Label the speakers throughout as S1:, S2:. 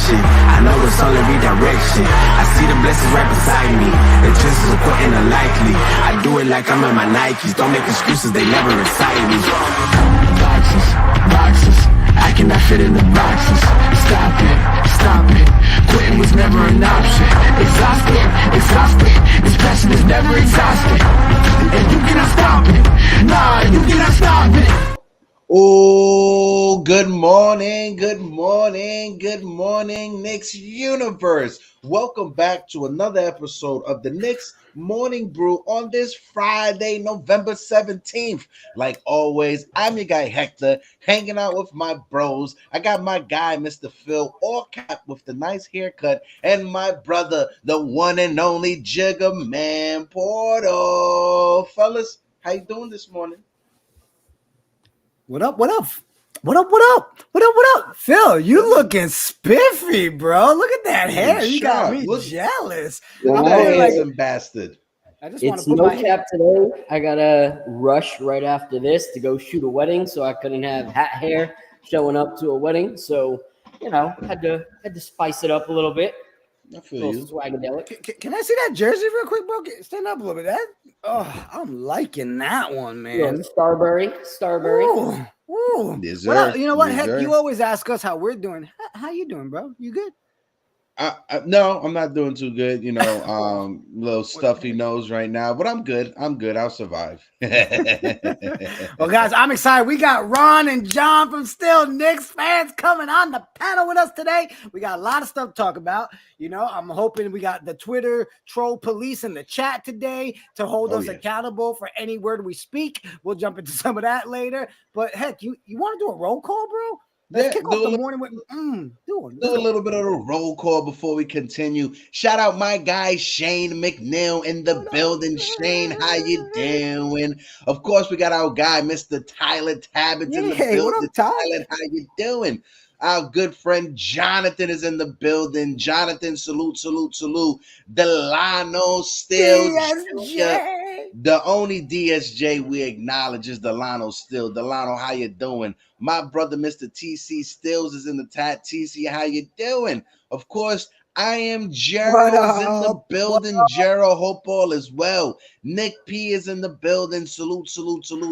S1: direction. I know it's only redirection. I see the blessings right beside me. The chances are quite unlikely. I do it like I'm in my Nikes. Don't make excuses, they never excite me. Boxes, boxes. I cannot fit in the boxes. Stop it, stop it. Quitting was never an option. Exhausted, exhausted. This passion is never exhausted. And you cannot stop it. Nah, you cannot stop it.
S2: Oh, good morning, good morning, good morning, Knicks universe. Welcome back to another episode of the Knicks Morning Brew on this Friday, November 17th. Like always, I'm your guy Hector, hanging out with my bros. I got my guy, Mr. Phil, all cap with the nice haircut, and my brother, the one and only Jiggaman, Porto. Fellas, how you doing this morning?
S3: What up? What up? What up? What up? What up? What up? Phil, you looking spiffy, bro. Look at that hair. You got me jealous.
S2: I'm a handsome bastard.
S3: I just
S4: it's no cap today. I got to rush right after this to go shoot a wedding, so I couldn't have hat hair showing up to a wedding. So, you know, had to spice it up a little bit.
S2: I feel you.
S3: Swagadelic. Can I see that jersey real quick, bro? Stand up a little bit. I'm liking that one, man.
S4: Yeah, Starberry.
S3: Ooh.
S2: Deserve,
S3: you know what? Heck, you always ask us how we're doing. How you doing, bro? You good?
S2: No, I'm not doing too good. You know, little stuffy nose right now, but I'm good. I'll survive.
S3: Well, guys, I'm excited. We got Ron and John from Still Knicks fans coming on the panel with us today. We got a lot of stuff to talk about. You know, I'm hoping we got the Twitter troll police in the chat today to hold us accountable for any word we speak. We'll jump into some of that later. But heck, you want to do a roll call, bro? Let's kick off the morning with
S2: do a little bit of a roll call before we continue. Shout out my guy Shane McNeil in the building. Shane, how you doing? Of course, we got our guy Mr. Tyler Tabbins in the building.
S3: What up, Tyler?
S2: Tyler, how you doing? Our good friend Jonathan is in the building. Jonathan, salute. Delano Still. The only DSJ we acknowledge is Delano Still. Delano, how you doing? My brother, Mr. TC Stills, is in the chat. TC, how you doing? Of course, I am Gerald's in the building. Gerald, hope all is well. Nick P is in the building. Salute.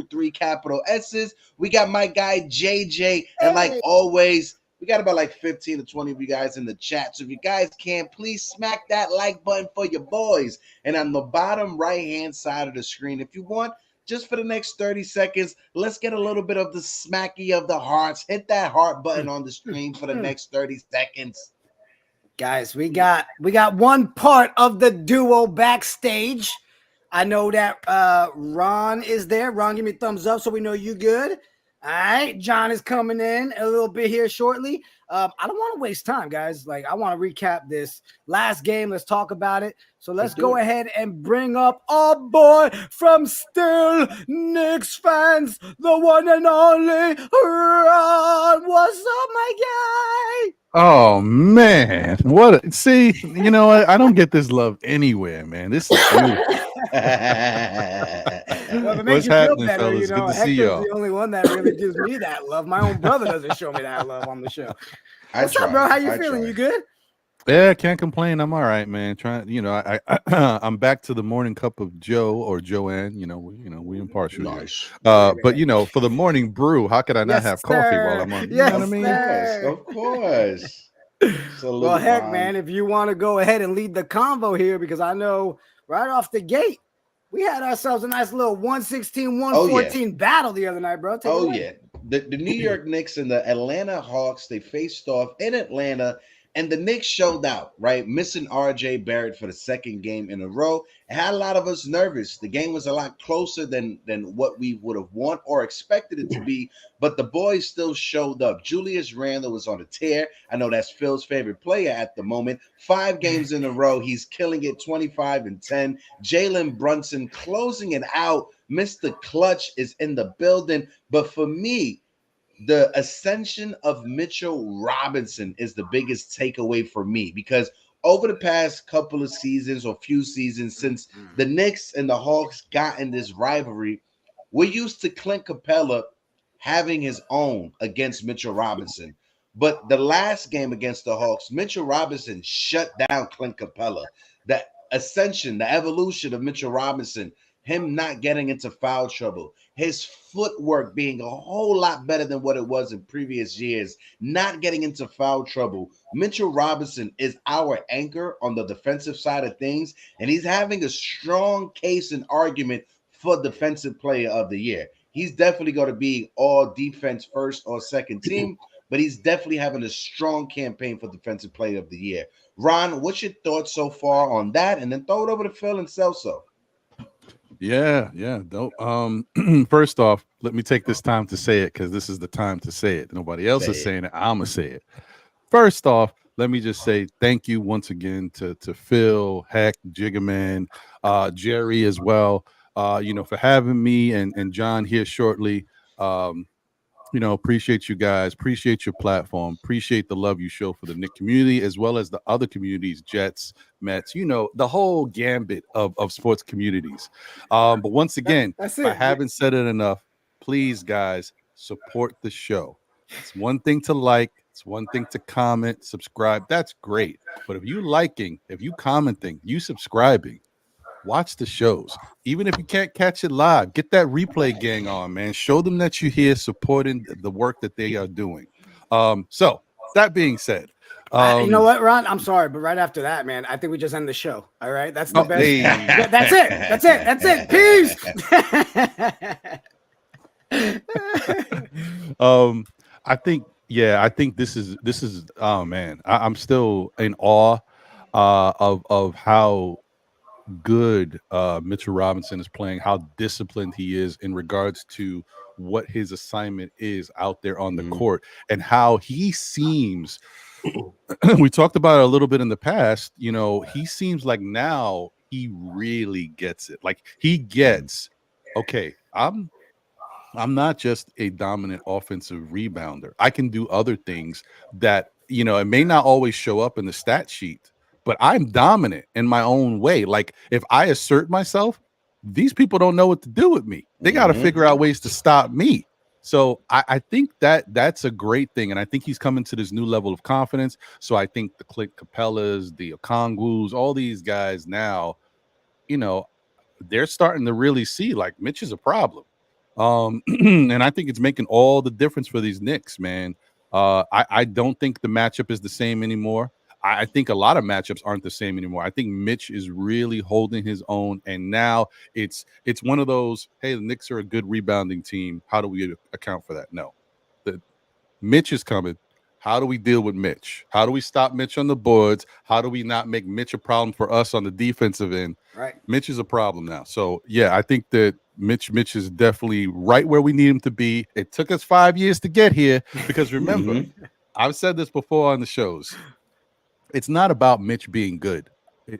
S2: 3 capital S's. We got my guy JJ. And like always, we got about like 15 to 20 of you guys in the chat. So if you guys can, please smack that like button for your boys. And on the bottom right-hand side of the screen, if you want, just for the next 30 seconds, let's get a little bit of the smacky of the hearts. Hit that heart button on the screen for the next 30 seconds.
S3: Guys, we got one part of the duo backstage. I know that Ron is there. Ron, give me a thumbs up so we know you good. All right, John is coming in a little bit here shortly. I don't want to waste time, guys. Like, I want to recap this last game. Let's talk about it. So let's go ahead and bring up our boy from Still Knicks fans, the one and only Ron. What's up, my guy?
S5: Oh man, see, you know what? I don't get this love anywhere, man. This is beautiful.
S3: Well, it makes you feel better, fellas? You know. Hector's the only one that really gives me that love. My own brother doesn't show me that love on the show. What's up, bro? How you feeling? You good?
S5: Yeah, can't complain. I'm all right, man. Trying, you know, I'm back to the morning cup of Joe or Joanne. You know, we impartial.
S2: Nice.
S5: But you know, for the morning brew, how could I not have coffee while I'm on? You know what I mean?
S2: Yes, of course.
S3: Well, heck, man, if you want to go ahead and lead the convo here, because I know right off the gate, we had ourselves a nice little 116-114 battle the other night, bro.
S2: The New York Knicks and the Atlanta Hawks, they faced off in Atlanta, and the Knicks showed out, right? Missing R.J. Barrett for the second game in a row. It had a lot of us nervous. The game was a lot closer than what we would have wanted or expected it to be, but the boys still showed up. Julius Randle was on a tear. I know that's Phil's favorite player at the moment. 5 games in a row. He's killing it, 25 and 10. Jalen Brunson closing it out. Mr. Clutch is in the building. But for me, the ascension of Mitchell Robinson is the biggest takeaway for me, because over the past couple of seasons or few seasons since the Knicks and the Hawks got in this rivalry, we're used to Clint Capella having his own against Mitchell Robinson. But the last game against the Hawks, Mitchell Robinson shut down Clint Capella. The ascension, the evolution of Mitchell Robinson, him not getting into foul trouble, his footwork being a whole lot better than what it was in previous years, not getting into foul trouble. Mitchell Robinson is our anchor on the defensive side of things, and he's having a strong case and argument for defensive player of the year. He's definitely going to be all defense first or second team, but he's definitely having a strong campaign for defensive player of the year. Ron, what's your thoughts so far on that? And then throw it over to Phil and Celso.
S5: Yeah. Dope. First off, let me take this time to say it because this is the time to say it. Nobody else is saying it. I'm gonna say it. First off, let me just say thank you once again to Phil, Heck, Jiggaman, Jerry as well. For having me and John here shortly. Appreciate you guys, appreciate your platform, appreciate the love you show for the Knicks community as well as the other communities, Jets, Mets, the whole gambit of sports communities. But once again, if I haven't said it enough, please, guys, support the show. It's one thing to like, it's one thing to comment, subscribe. That's great. But if you commenting, you subscribing, watch the shows. Even if you can't catch it live, get that replay gang on, man. Show them that you're here supporting the work that they are doing. So that being said,
S3: you know what, Ron? I'm sorry, but right after that, man, I think we just end the show. All right, that's the best.
S5: Hey.
S3: That's it. Peace.
S5: I think this is. Oh man, I'm still in awe of how good Mitchell Robinson is playing, how disciplined he is in regards to what his assignment is out there on the court, and how he seems. We talked about it a little bit in the past. He seems like now he really gets it. Like he gets, okay, I'm not just a dominant offensive rebounder. I can do other things that, it may not always show up in the stat sheet, but I'm dominant in my own way. Like if I assert myself, these people don't know what to do with me. They got to figure out ways to stop me. So I think that's a great thing. And I think he's coming to this new level of confidence. So I think the Clint Capellas, the Okongwus, all these guys now, they're starting to really see like Mitch is a problem. And I think it's making all the difference for these Knicks, man. I don't think the matchup is the same anymore. I think a lot of matchups aren't the same anymore. I think Mitch is really holding his own, and now it's one of those, hey, the Knicks are a good rebounding team. How do we account for that? No. Mitch is coming. How do we deal with Mitch? How do we stop Mitch on the boards? How do we not make Mitch a problem for us on the defensive end?
S3: Right.
S5: Mitch is a problem now. So, yeah, I think that Mitch is definitely right where we need him to be. It took us 5 years to get here because remember, I've said this before on the shows. It's not about Mitch being good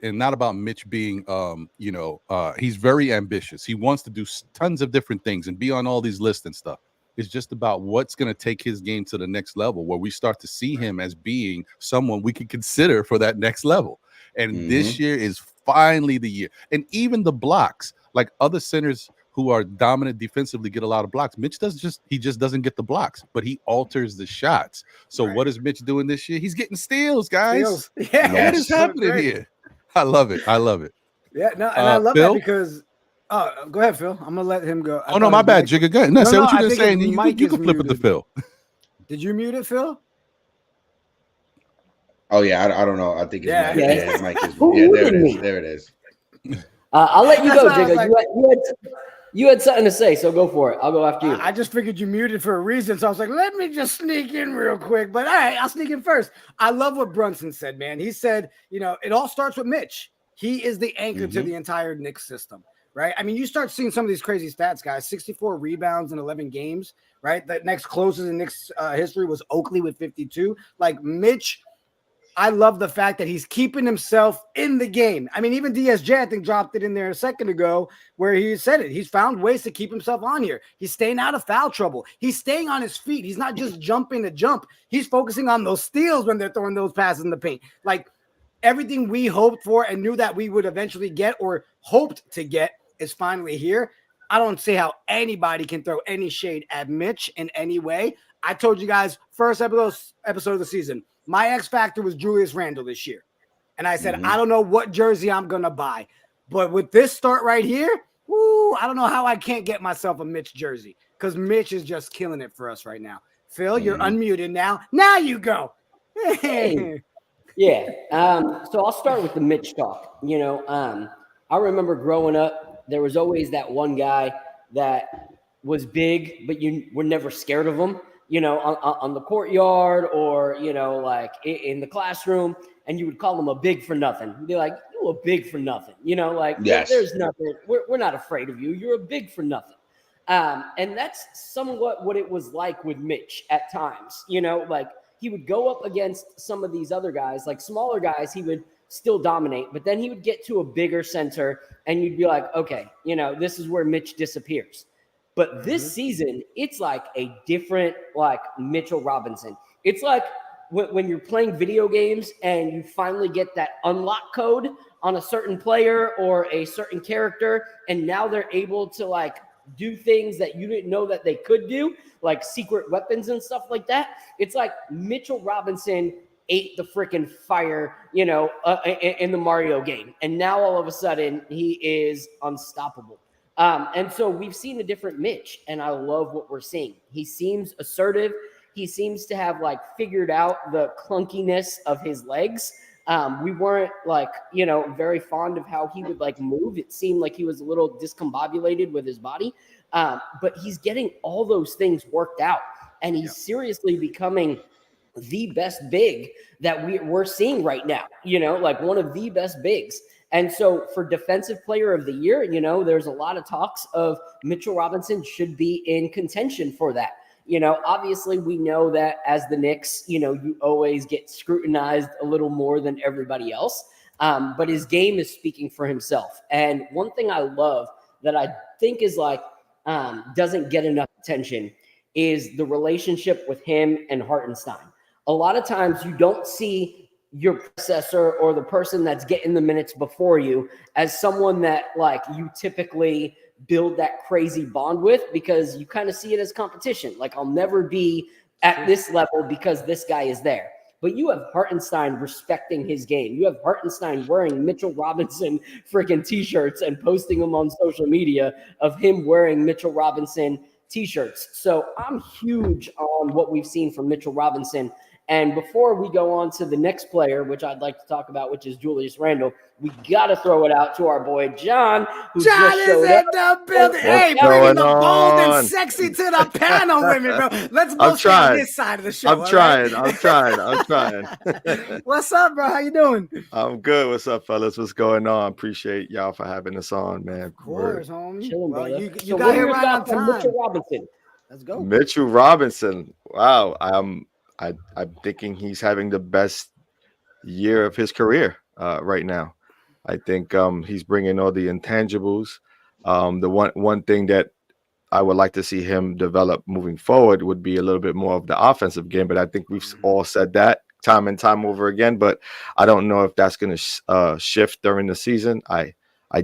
S5: and not about Mitch being, he's very ambitious. He wants to do tons of different things and be on all these lists and stuff. It's just about what's going to take his game to the next level where we start to see him as being someone we could consider for that next level. And this year is finally the year. And even the blocks, like other centers who are dominant defensively get a lot of blocks. Mitch just doesn't get the blocks, but he alters the shots. So what is Mitch doing this year? He's getting steals, guys.
S3: Yeah,
S5: what is happening here? I love it.
S3: Yeah, no, and I love Phil? That because go ahead, Phil. I'm gonna let him go.
S5: Oh no, my bad, Jigga. Go ahead. No, say what you're gonna say, and you can flip it to Phil.
S3: Did you mute it, Phil?
S2: Oh yeah, I don't know. I think his mic. Yeah, his mic is. There it is.
S4: I'll let you go, Jigga. Like, you had something to say, so go for it. I'll go after you.
S3: I just figured you muted for a reason, so I was like, let me just sneak in real quick. But all right, I'll sneak in first. I love what Brunson said, man. He said, it all starts with Mitch. He is the anchor to the entire Knicks system, right? I mean, you start seeing some of these crazy stats, guys. 64 rebounds in 11 games, right? The next closest in Knicks history was Oakley with 52. Like, Mitch, I love the fact that he's keeping himself in the game. I mean, even DSJ, I think, dropped it in there a second ago where he said it. He's found ways to keep himself on here. He's staying out of foul trouble. He's staying on his feet. He's not just jumping to jump. He's focusing on those steals when they're throwing those passes in the paint. Like, everything we hoped for and knew that we would eventually get or hoped to get is finally here. I don't see how anybody can throw any shade at Mitch in any way. I told you guys first episode of the season, my X factor was Julius Randle this year. And I said, I don't know what jersey I'm going to buy. But with this start right here, I don't know how I can't get myself a Mitch jersey because Mitch is just killing it for us right now. Phil, you're unmuted now. Now you go.
S4: Hey. Yeah. So I'll start with the Mitch talk. You know, I remember growing up, there was always that one guy that was big, but you were never scared of him, you know, on the courtyard or, you know, like in the classroom, and you would call him a big for nothing. You'd be like, you a big for nothing, you know, like there's nothing. We're not afraid of you. You're a big for nothing. And that's somewhat what it was like with Mitch at times, you know, like he would go up against some of these other guys, like smaller guys, he would still dominate, but then he would get to a bigger center and you'd be like, okay, you know, this is where Mitch disappears. But this season, it's like a different, like Mitchell Robinson. It's like when you're playing video games and you finally get that unlock code on a certain player or a certain character, and now they're able to like do things that you didn't know that they could do, like secret weapons and stuff like that. It's like Mitchell Robinson ate the freaking fire, you know, in the Mario game. And now all of a sudden he is unstoppable. And so we've seen a different Mitch, and I love what we're seeing. He seems assertive. He seems to have like figured out the clunkiness of his legs. We weren't like, you know, very fond of how he would like move. It seemed like he was a little discombobulated with his body. But he's getting all those things worked out, and he's seriously becoming the best big that we're seeing right now, you know, like one of the best bigs. And so for defensive player of the year, you know, there's a lot of talks of Mitchell Robinson should be in contention for that. You know, obviously we know that as the Knicks, you know, you always get scrutinized a little more than everybody else. But his game is speaking for himself. And one thing I love that I think is like, doesn't get enough attention is the relationship with him and Hartenstein. A lot of times you don't see your predecessor or the person that's getting the minutes before you as someone that like you typically build that crazy bond with, because you kind of see it as competition. Like I'll never be at this level because this guy is there. But you have Hartenstein respecting his game. You have Hartenstein wearing Mitchell Robinson freaking t-shirts and posting them on social media of him wearing Mitchell Robinson t-shirts. So I'm huge on what we've seen from Mitchell Robinson. And before we go on to the next player, which I'd like to talk about, which is Julius Randle, we got to throw it out to our boy John, who
S3: John
S4: just showed
S3: is in
S4: up.
S3: the building. Hey, bringing the bold and sexy to the panel with me, bro. Let's both stay on this side of the show.
S6: I'm trying.
S3: What's up, bro? How you doing?
S6: I'm good. What's up, fellas? What's going on? Appreciate y'all for having us on, man.
S3: Of course, homie.
S4: Chilling,
S3: Well,
S4: brother.
S3: you
S4: So
S3: got here right on
S4: from
S3: time.
S4: Mitchell Robinson.
S3: Let's go.
S6: Mitchell Robinson. Wow. I'm thinking he's having the best year of his career right now. I think he's bringing all the intangibles. The one thing that I would like to see him develop moving forward would be a little bit more of the offensive game. But I think we've all said that time and time over again. But I don't know if that's going to shift during the season. I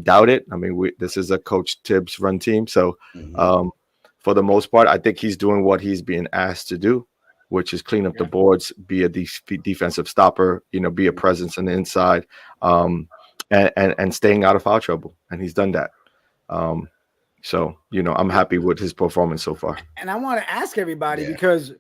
S6: doubt it. I mean, this is a Coach Tibbs run team. So for the most part, I think he's doing what he's being asked to do, which is clean up the boards, be a defensive stopper, you know, be a presence on the inside, and staying out of foul trouble. And he's done that. So, you know, I'm happy with his performance so far.
S3: And I want to ask everybody because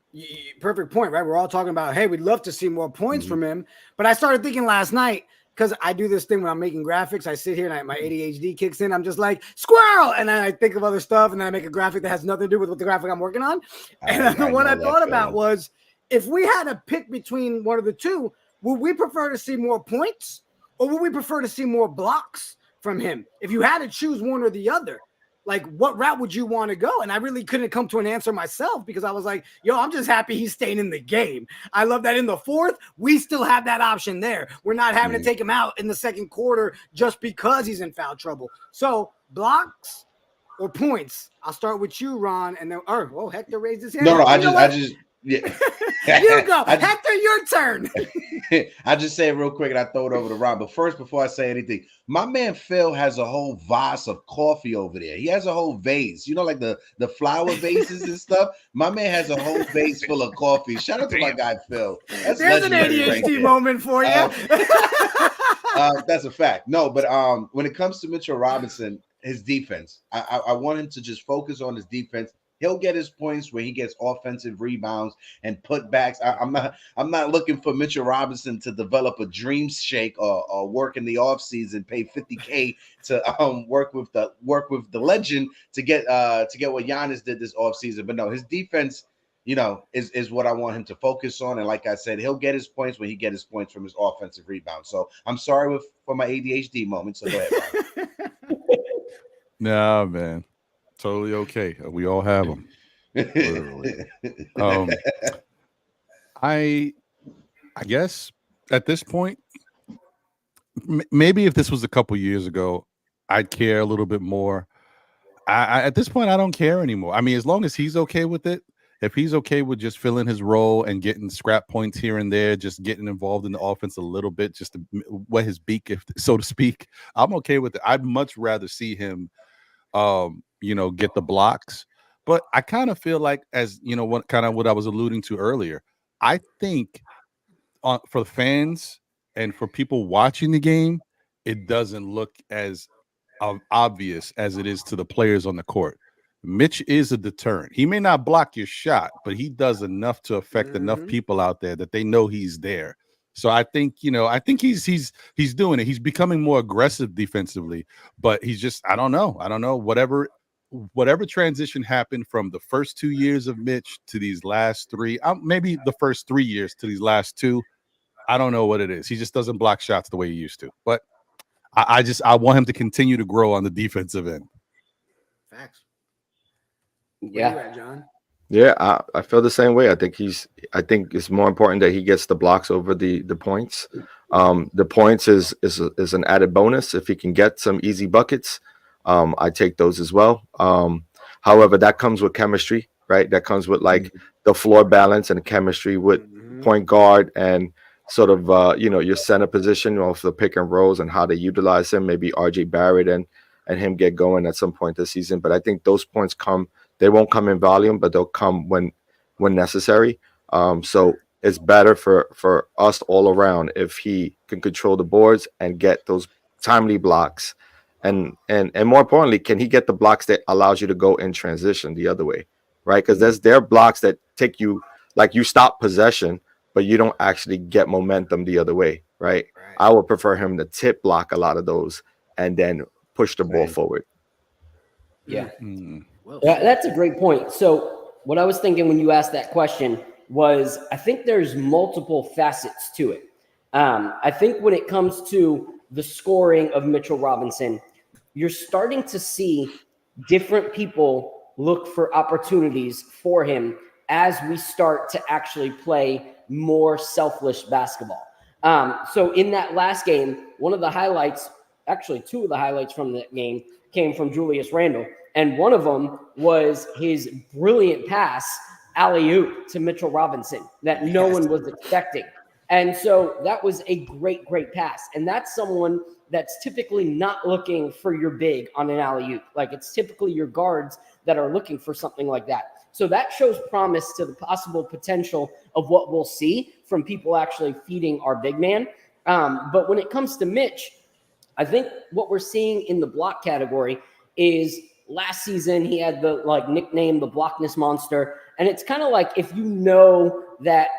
S3: perfect point, right? We're all talking about, hey, we'd love to see more points from him. But I started thinking last night, because I do this thing when I'm making graphics. I sit here and my ADHD kicks in. I'm just like, squirrel. And then I think of other stuff. And then I make a graphic that has nothing to do with what the graphic I'm working on. And what I thought about was, if we had to pick between one of the two, would we prefer to see more points or would we prefer to see more blocks from him? If you had to choose one or the other, like what route would you want to go? And I really couldn't come to an answer myself because I was like, yo, I'm just happy he's staying in the game. I love that in the fourth, we still have that option there. We're not having to take him out in the second quarter just because he's in foul trouble. So blocks or points? I'll start with you, Ron. And then, Hector raised his hand.
S2: No, I just Yeah.
S3: You go. Hector, your turn.
S2: I just say it real quick and I throw it over to Ron. But first, before I say anything, my man Phil has a whole vase of coffee over there. He has a whole vase, like the flower vases and stuff. My man has a whole vase full of coffee. Shout out to my guy Phil. That's
S3: There's an
S2: legendary
S3: ADHD
S2: right there.
S3: moment for you.
S2: That's a fact. No, but when it comes to Mitchell Robinson, his defense, I want him to just focus on his defense. He'll get his points where he gets offensive rebounds and putbacks. I'm not looking for Mitchell Robinson to develop a dream shake or work in the offseason, pay $50K to work with the legend to get what Giannis did this offseason. But no, his defense, is what I want him to focus on. And like I said, he'll get his points when he get his points from his offensive rebound. So I'm sorry for my ADHD moment. So go ahead, Ron.
S5: Nah, man. Totally okay. We all have them. I guess at this point, maybe if this was a couple years ago, I'd care a little bit more. At this point, I don't care anymore. I mean, as long as he's okay with it, if he's okay with just filling his role and getting scrap points here and there, just getting involved in the offense a little bit, just to wet his beak, if so to speak, I'm okay with it. I'd much rather see him get the blocks. But I kind of feel like, as what I was alluding to earlier, I think for fans and for people watching the game, it doesn't look as obvious as it is to the players on the court. Mitch is a deterrent. He may not block your shot, but he does enough to affect enough people out there that they know he's there. So I think he's doing it. He's becoming more aggressive defensively, but he's just, I don't know. Whatever transition happened from the first 2 years of Mitch to these last three, maybe the first 3 years to these last two, I don't know what it is. He just doesn't block shots the way he used to. But I want him to continue to grow on the defensive end.
S3: Facts.
S4: Yeah,
S3: Where you at, John?
S6: Yeah, I feel the same way. I think it's more important that he gets the blocks over the points. The points is an added bonus if he can get some easy buckets. I take those as well. However, that comes with chemistry, right? That comes with like the floor balance and chemistry with point guard and sort of your center position off the pick and rolls and how they utilize him. Maybe RJ Barrett and him get going at some point this season. But I think those points they won't come in volume, but they'll come when necessary. So it's better for us all around if he can control the boards and get those timely blocks. And more importantly, can he get the blocks that allows you to go in transition the other way, right? Because there are blocks that take you, like you stop possession, but you don't actually get momentum the other way, right? I would prefer him to tip block a lot of those and then push the ball forward.
S4: Yeah. That's a great point. So what I was thinking when you asked that question was, I think there's multiple facets to it. I think when it comes to the scoring of Mitchell Robinson, you're starting to see different people look for opportunities for him as we start to actually play more selfless basketball. So in that last game, one of the highlights, actually two of the highlights from that game came from Julius Randle. And one of them was his brilliant pass, alley-oop to Mitchell Robinson that no one was expecting. And so that was a great, great pass. And that's someone that's typically not looking for your big on an alley-oop. Like it's typically your guards that are looking for something like that. So that shows promise to the possible potential of what we'll see from people actually feeding our big man. But when it comes to Mitch, I think what we're seeing in the block category is last season he had the nickname, the Blockness Monster. And it's kind of like if you know that,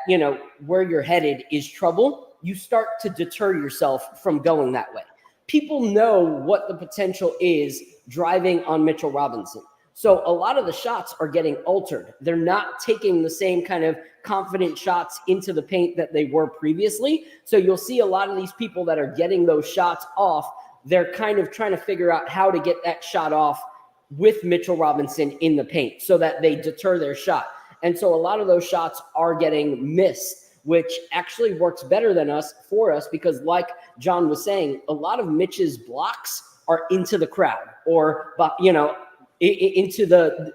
S4: where you're headed is trouble, you start to deter yourself from going that way. People know what the potential is driving on Mitchell Robinson. So a lot of the shots are getting altered. They're not taking the same kind of confident shots into the paint that they were previously. So you'll see a lot of these people that are getting those shots off, they're kind of trying to figure out how to get that shot off with Mitchell Robinson in the paint so that they deter their shot. And so a lot of those shots are getting missed, which actually works better than for us because like John was saying, a lot of Mitch's blocks are into the crowd or, into the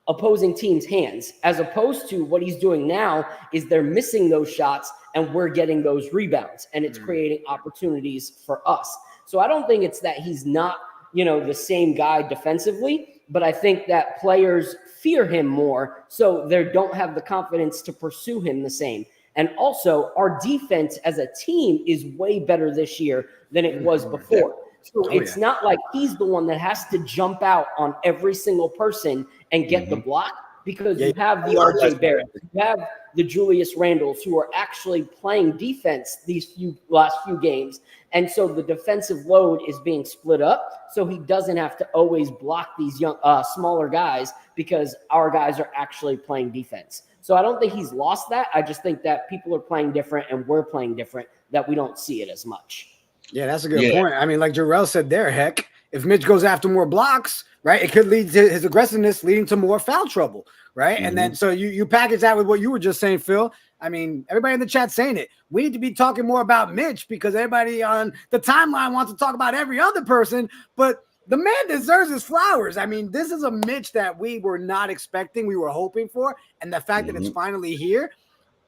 S4: opposing teams' hands, as opposed to what he's doing now is they're missing those shots and we're getting those rebounds, and it's creating opportunities for us. So I don't think it's that he's not, the same guy defensively, but I think that players fear him more, so they don't have the confidence to pursue him the same. And also, our defense as a team is way better this year than it was before. So it's not like he's the one that has to jump out on every single person and get the block, because you have the RJ Barrett, you have the Julius Randles who are actually playing defense these last few games. And so the defensive load is being split up. So he doesn't have to always block these young, smaller guys, because our guys are actually playing defense. So I don't think he's lost that. I just think that people are playing different and we're playing different, that we don't see it as much.
S3: Yeah, that's a good point. I mean, like Jarrell said there, heck, if Mitch goes after more blocks, right, it could lead to his aggressiveness leading to more foul trouble, right? And then so you package that with what you were just saying, Phil. I mean, everybody in the chat saying it. We need to be talking more about Mitch, because everybody on the timeline wants to talk about every other person, but the man deserves his flowers. I mean, this is a Mitch that we were not expecting, we were hoping for, and the fact that it's finally here,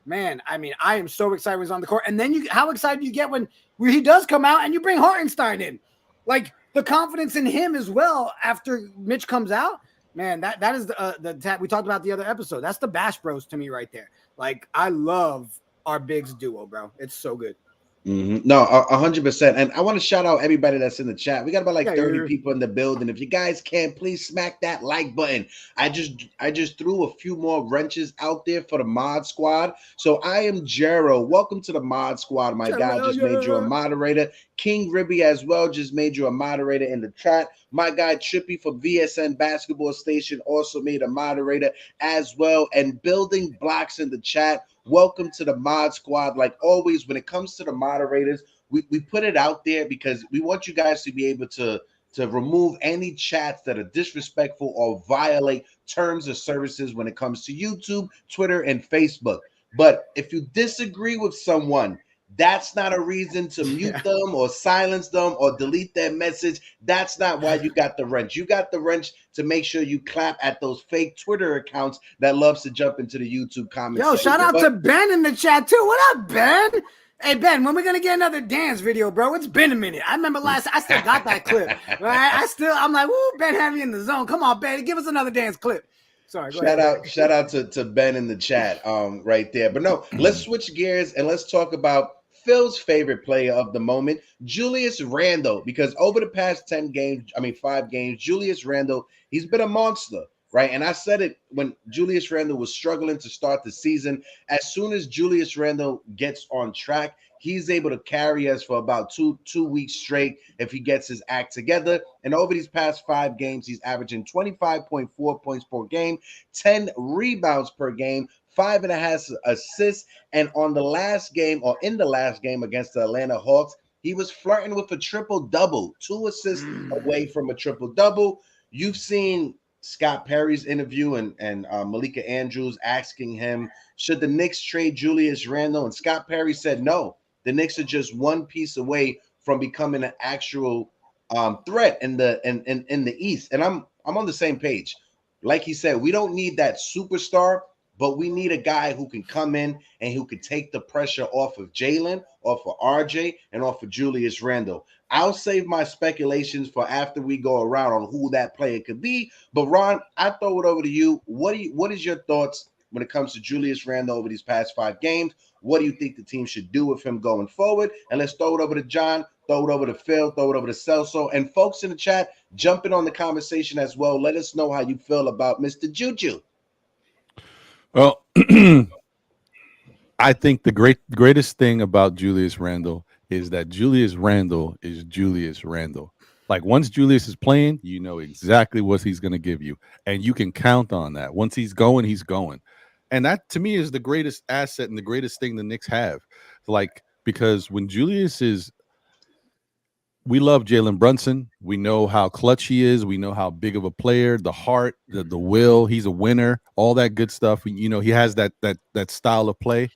S3: man, I mean, I am so excited when he's on the court. And then how excited you get when he does come out and you bring Hartenstein in. Like, the confidence in him as well after Mitch comes out, man, that is the we talked about the other episode. That's the Bash Bros to me right there. Like, I love our bigs duo, bro. It's so good.
S2: No, 100%. And I want to shout out everybody that's in the chat. We got about like 30 people in the building. If you guys can, please smack that like button. I just threw a few more wrenches out there for the mod squad. So I am Jero. Welcome to the mod squad. My guy just made you a moderator. King Ribby as well just made you a moderator in the chat. My guy Trippy for VSN Basketball Station also made a moderator as well. And Building Blocks in the chat. Welcome to the mod squad. Like always, when it comes to the moderators, we put it out there because we want you guys to be able to remove any chats that are disrespectful or violate terms of services when it comes to YouTube, Twitter, and Facebook. But if you disagree with someone, that's not a reason to mute them or silence them or delete their message. That's not why you got the wrench. You got the wrench to make sure you clap at those fake Twitter accounts that loves to jump into the YouTube comments.
S3: Yo, shout out to Ben in the chat too. What up, Ben? Hey, Ben, when we going to get another dance video, bro? It's been a minute. I remember I still got that clip, right? I'm like, woo, Ben had me in the zone. Come on, Ben, give us another dance clip. Sorry,
S2: shout out to Ben in the chat right there. But no, let's switch gears and let's talk about Phil's favorite player of the moment, Julius Randle, because over the past 5 games, Julius Randle, he's been a monster, right? And I said it when Julius Randle was struggling to start the season. As soon as Julius Randle gets on track, he's able to carry us for about two weeks straight if he gets his act together. And over these past 5 games, he's averaging 25.4 points per game, 10 rebounds per game, 5.5 assists. And in the last game against the Atlanta Hawks, he was flirting with a triple-double, 2 assists away from a triple-double. You've seen Scott Perry's interview and Malika Andrews asking him, should the Knicks trade Julius Randle? And Scott Perry said no. The Knicks are just one piece away from becoming an actual threat in the East. And I'm on the same page. Like he said, we don't need that superstar, but we need a guy who can come in and who can take the pressure off of Jalen, off of RJ, and off of Julius Randle. I'll save my speculations for after we go around on who that player could be. But Ron, I throw it over to you. What is your thoughts when it comes to Julius Randle over these past 5 games? What do you think the team should do with him going forward? And let's throw it over to John, throw it over to Phil, throw it over to Celso. And folks in the chat, jump in on the conversation as well. Let us know how you feel about Mr. Juju.
S5: Well, I think the greatest thing about Julius Randle is that Julius Randle is Julius Randle. Like, once Julius is playing, you know exactly what he's going to give you, and you can count on that. Once he's going, he's going. And that, to me, is the greatest asset and the greatest thing the Knicks have. Like, because when Julius is – we love Jalen Brunson. We know how clutch he is. We know how big of a player, the heart, the will. He's a winner, all that good stuff. You know, he has that style of play.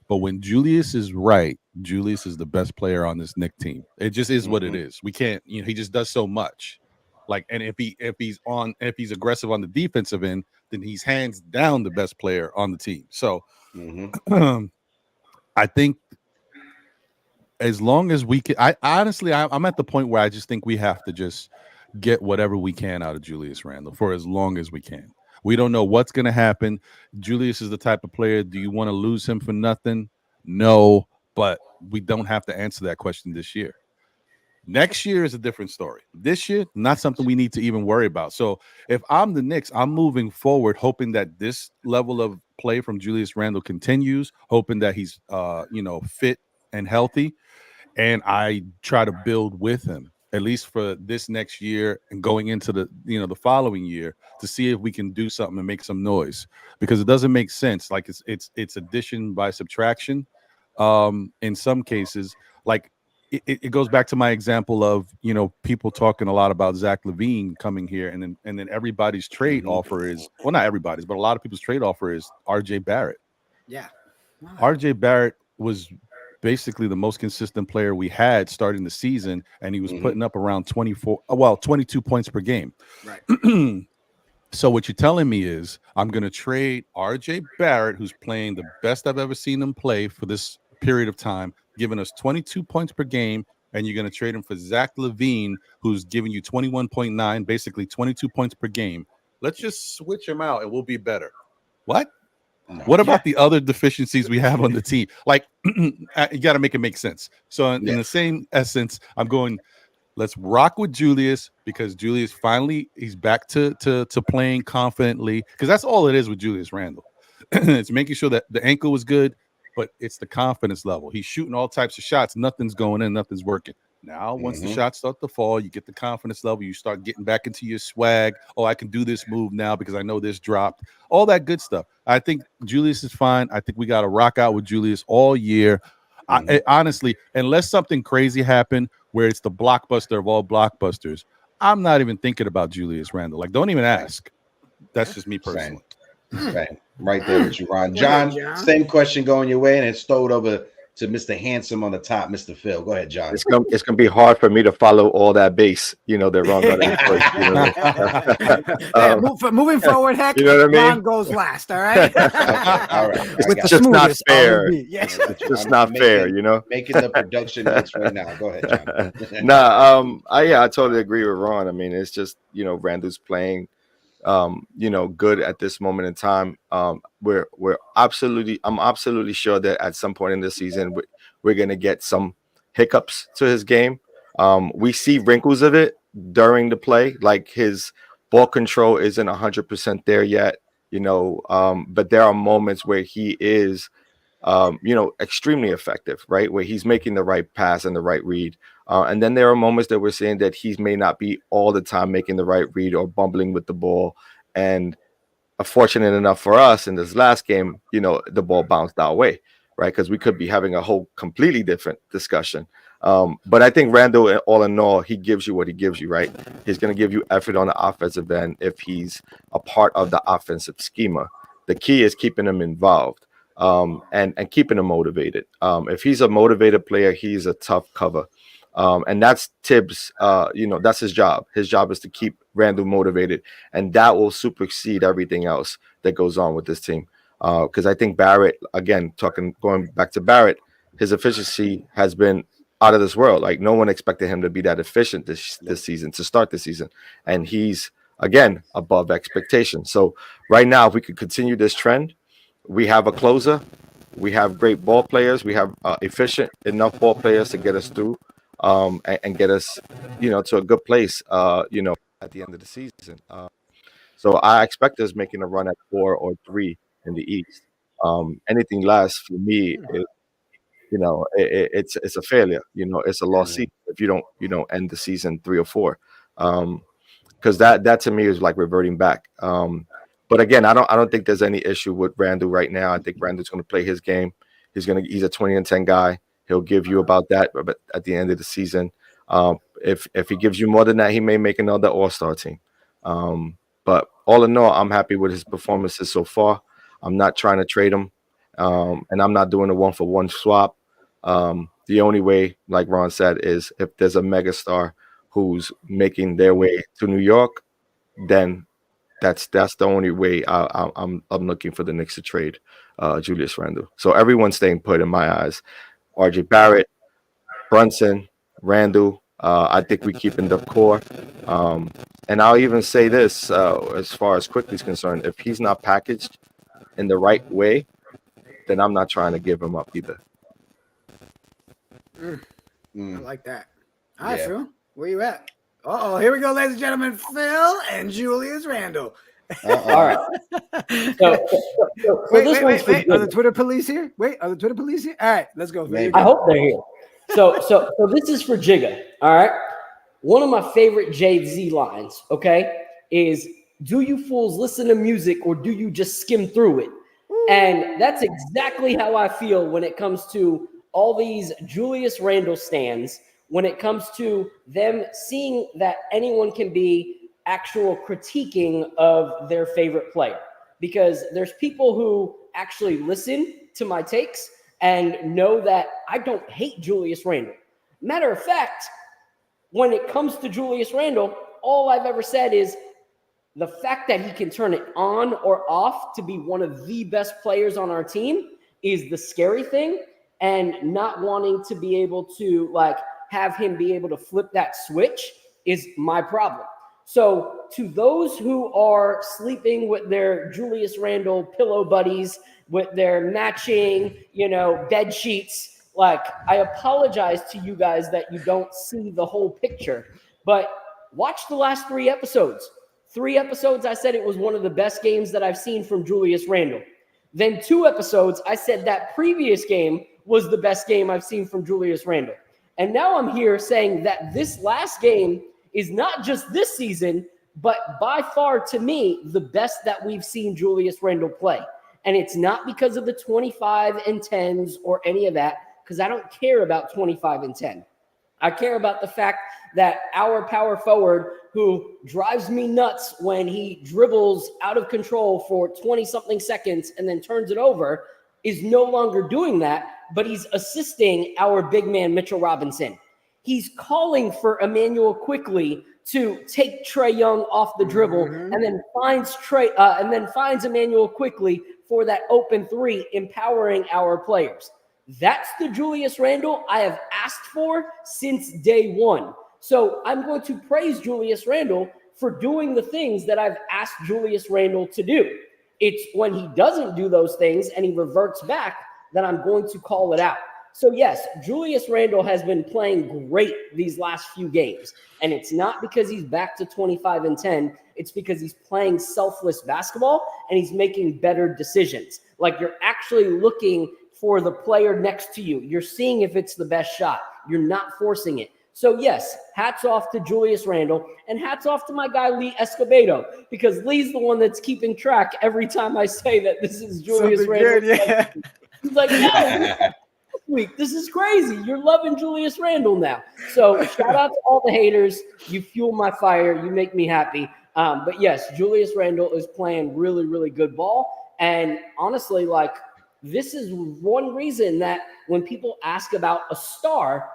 S5: But when Julius is right, Julius is the best player on this Knicks team. It just is what it is. We can't, he just does so much. Like, and if he's aggressive on the defensive end, then he's hands down the best player on the team. So I think as long as we can, I honestly, I'm at the point where I just think we have to just get whatever we can out of Julius Randle for as long as we can. We don't know what's going to happen. Julius is the type of player. Do you want to lose him for nothing? No, but we don't have to answer that question this year. Next year is a different story. This year, not something we need to even worry about. So if I'm the Knicks, I'm moving forward, hoping that this level of play from Julius Randle continues, hoping that he's fit and healthy, and I try to build with him at least for this next year and going into the following year to see if we can do something and make some noise, because it doesn't make sense. Like it's addition by subtraction. In some cases, like it goes back to my example of people talking a lot about Zach LaVine coming here, and then everybody's trade offer is, well, not everybody's, but a lot of people's trade offer is RJ Barrett.
S3: Yeah,
S5: RJ Barrett was basically the most consistent player we had starting the season, and he was putting up around 22 points per game.
S3: Right.
S5: So what you're telling me is I'm going to trade RJ Barrett, who's playing the best I've ever seen him play for this period of time, giving us 22 points per game, and you're going to trade him for Zach LaVine, who's giving you 21.9, basically 22 points per game. Let's just switch him out and we'll be better. What? No. What about the other deficiencies we have on the team? Like, you got to make it make sense. So in the same essence, I'm going, let's rock with Julius, because Julius finally, he's back to playing confidently, because that's all it is with Julius Randle. It's making sure that the ankle was good, but it's the confidence level. He's shooting all types of shots. Nothing's going in. Nothing's working. Now, once the shots start to fall, you get the confidence level. You start getting back into your swag. Oh, I can do this move now because I know this dropped. All that good stuff. I think Julius is fine. I think we got to rock out with Julius all year. Honestly, unless something crazy happened where it's the blockbuster of all blockbusters, I'm not even thinking about Julius Randle. Like, don't even ask. That's just me personally.
S2: Right there with you, Ron. John, same question going your way, and it's stowed over to Mr. Handsome on the top, Mr. Phil. Go ahead, John.
S6: It's gonna be hard for me to follow all that base. They're wrong.
S3: Moving forward, heck,
S6: you know what I mean?
S3: Ron goes last. All right.
S2: All right.
S6: It's just not fair.
S3: Yes.
S6: It's just not fair.
S2: Making the production notes right now. Go ahead, John.
S6: I totally agree with Ron. I mean, it's just Randle's playing good at this moment in time. I'm absolutely sure that at some point in the season we're going to get some hiccups to his game. We see wrinkles of it during the play, like his ball control isn't 100% there yet, but there are moments where he is extremely effective, right? Where he's making the right pass and the right read. And then there are moments that we're seeing that he may not be all the time making the right read or bumbling with the ball. And fortunate enough for us in this last game, the ball bounced our way, right? Because we could be having a whole completely different discussion. But I think Randle, all in all, he gives you what he gives you, right? He's going to give you effort on the offensive end if he's a part of the offensive schema. The key is keeping him involved. And keeping him motivated. If he's a motivated player, he's a tough cover. And that's Tibbs, that's his job. His job is to keep Randle motivated, and that will supersede everything else that goes on with this team. Because I think Barrett, again, going back to Barrett, his efficiency has been out of this world. Like, no one expected him to be that efficient this season, to start the season. And he's, again, above expectation. So right now, if we could continue this trend, we have a closer. We have great ball players. We have efficient enough ball players to get us through and get us, to a good place, at the end of the season. So I expect us making a run at 4 or 3 in the East. Anything less for me is, it's a failure. It's a lost season if you don't end the season 3 or 4. Because that to me is like reverting back. But again, I don't think there's any issue with Randle right now. I think Randle's going to play his game. He's a 20-10 guy. He'll give you about that, but at the end of the season, if he gives you more than that, he may make another All-Star team. But all in all, I'm happy with his performances so far. I'm not trying to trade him, and I'm not doing a 1-for-1 swap. The only way, like Ron said, is if there's a megastar who's making their way to New York, then that's the only way I'm looking for the Knicks to trade Julius Randle. So everyone's staying put in my eyes. RJ Barrett, Brunson, Randle. I think we keep in the core. And I'll even say this as far as Quickly's concerned, if he's not packaged in the right way, then I'm not trying to give him up either.
S3: I like that. All right, Phil, where you at? Here we go, ladies and gentlemen. Phil and Julius Randle.
S4: All right. So
S3: wait. Are the Twitter police here? Are the Twitter police here? All right, let's go.
S4: I hope they're here. So this is for Jigga. All right. One of my favorite Jay-Z lines, okay, is do you fools listen to music or do you just skim through it? And that's exactly how I feel when it comes to all these Julius Randle stands, when it comes to them seeing that anyone can be actual critiquing of their favorite player. Because there's people who actually listen to my takes and know that I don't hate Julius Randle. Matter of fact, when it comes to Julius Randle, all I've ever said is the fact that he can turn it on or off to be one of the best players on our team is the scary thing, and not wanting to be able to like have him be able to flip that switch is my problem. So to those who are sleeping with their Julius Randle pillow buddies, with their matching, bed sheets, like, I apologize to you guys that you don't see the whole picture, but watch the last 3 episodes. 3 episodes, I said it was one of the best games that I've seen from Julius Randle. Then 2 episodes, I said that previous game was the best game I've seen from Julius Randle. And now I'm here saying that this last game is not just this season, but by far, to me, the best that we've seen Julius Randle play. And it's not because of the 25 and 10s or any of that, because I don't care about 25 and 10. I care about the fact that our power forward, who drives me nuts when he dribbles out of control for 20-something seconds and then turns it over, is no longer doing that, but he's assisting our big man, Mitchell Robinson. He's calling for Emmanuel Quickly to take Trae Young off the dribble, and then finds Emmanuel Quickly for that open 3, empowering our players. That's the Julius Randle I have asked for since day one. So I'm going to praise Julius Randle for doing the things that I've asked Julius Randle to do. It's when he doesn't do those things and he reverts back that I'm going to call it out. So yes, Julius Randle has been playing great these last few games. And it's not because he's back to 25 and 10. It's because he's playing selfless basketball and he's making better decisions. Like, you're actually looking for the player next to you. You're seeing if it's the best shot. You're not forcing it. So yes, hats off to Julius Randle, and hats off to my guy Lee Escobedo, because Lee's the one that's keeping track every time I say that this is Julius Randle.
S3: Good, yeah.
S4: He's like, no, week. This is crazy. You're loving Julius Randle now. So shout out to all the haters. You fuel my fire. You make me happy. But yes, Julius Randle is playing really, really good ball. And honestly, like, this is one reason that when people ask about a star,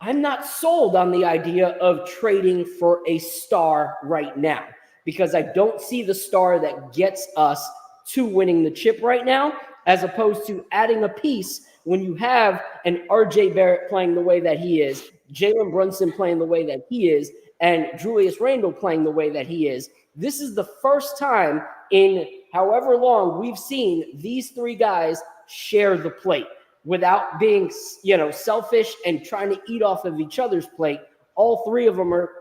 S4: I'm not sold on the idea of trading for a star right now, because I don't see the star that gets us to winning the chip right now, as opposed to adding a piece when you have an RJ Barrett playing the way that he is, Jalen Brunson playing the way that he is, and Julius Randle playing the way that he is. This is the first time in however long we've seen these 3 guys share the plate without being, selfish and trying to eat off of each other's plate. All 3 of them are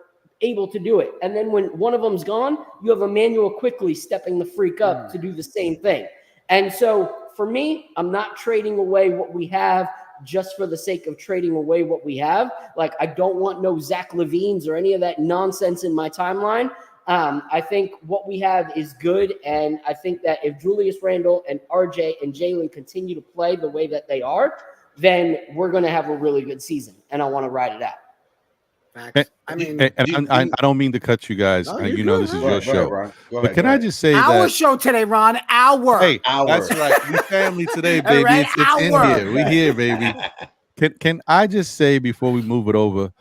S4: able to do it. And then when one of them's gone, you have Emmanuel Quickly stepping the freak up to do the same thing. And so for me, I'm not trading away what we have just for the sake of trading away what we have. Like, I don't want no Zach LaVines or any of that nonsense in my timeline. I think what we have is good, and I think that if Julius Randle and RJ and Jalen continue to play the way that they are, then we're going to have a really good season, and I want to ride it out.
S3: Facts. I mean,
S5: I don't mean to cut you guys.
S3: No,
S5: You
S3: you're
S5: know
S3: good,
S5: this is
S3: man.
S5: your
S2: Go ahead,
S5: show.
S2: Ron. Go
S5: But
S2: ahead,
S5: can
S2: go
S5: I
S2: ahead.
S5: just say
S3: our
S5: that?
S3: show today, Ron. Our.
S5: Hey,
S2: Hour.
S5: that's right. We family today, baby.
S3: right,
S5: It's in
S3: hour.
S5: here. We here, baby. Can I just say before we move it over?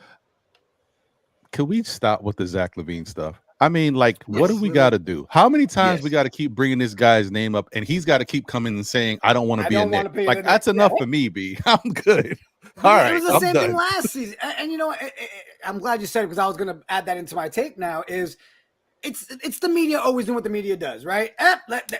S5: could we stop with the Zach LaVine stuff? I mean, like, what do we got to do? How many times we got to keep bringing this guy's name up, and he's got to keep coming and saying, "I don't want to be a Knick." Like, that's enough for me, B. I'm good. All right,
S3: it was the
S5: I'm
S3: same
S5: done.
S3: thing last season, and you know, I'm glad you said it because I was going to add that into my take. Now is it's the media always doing what the media does, right?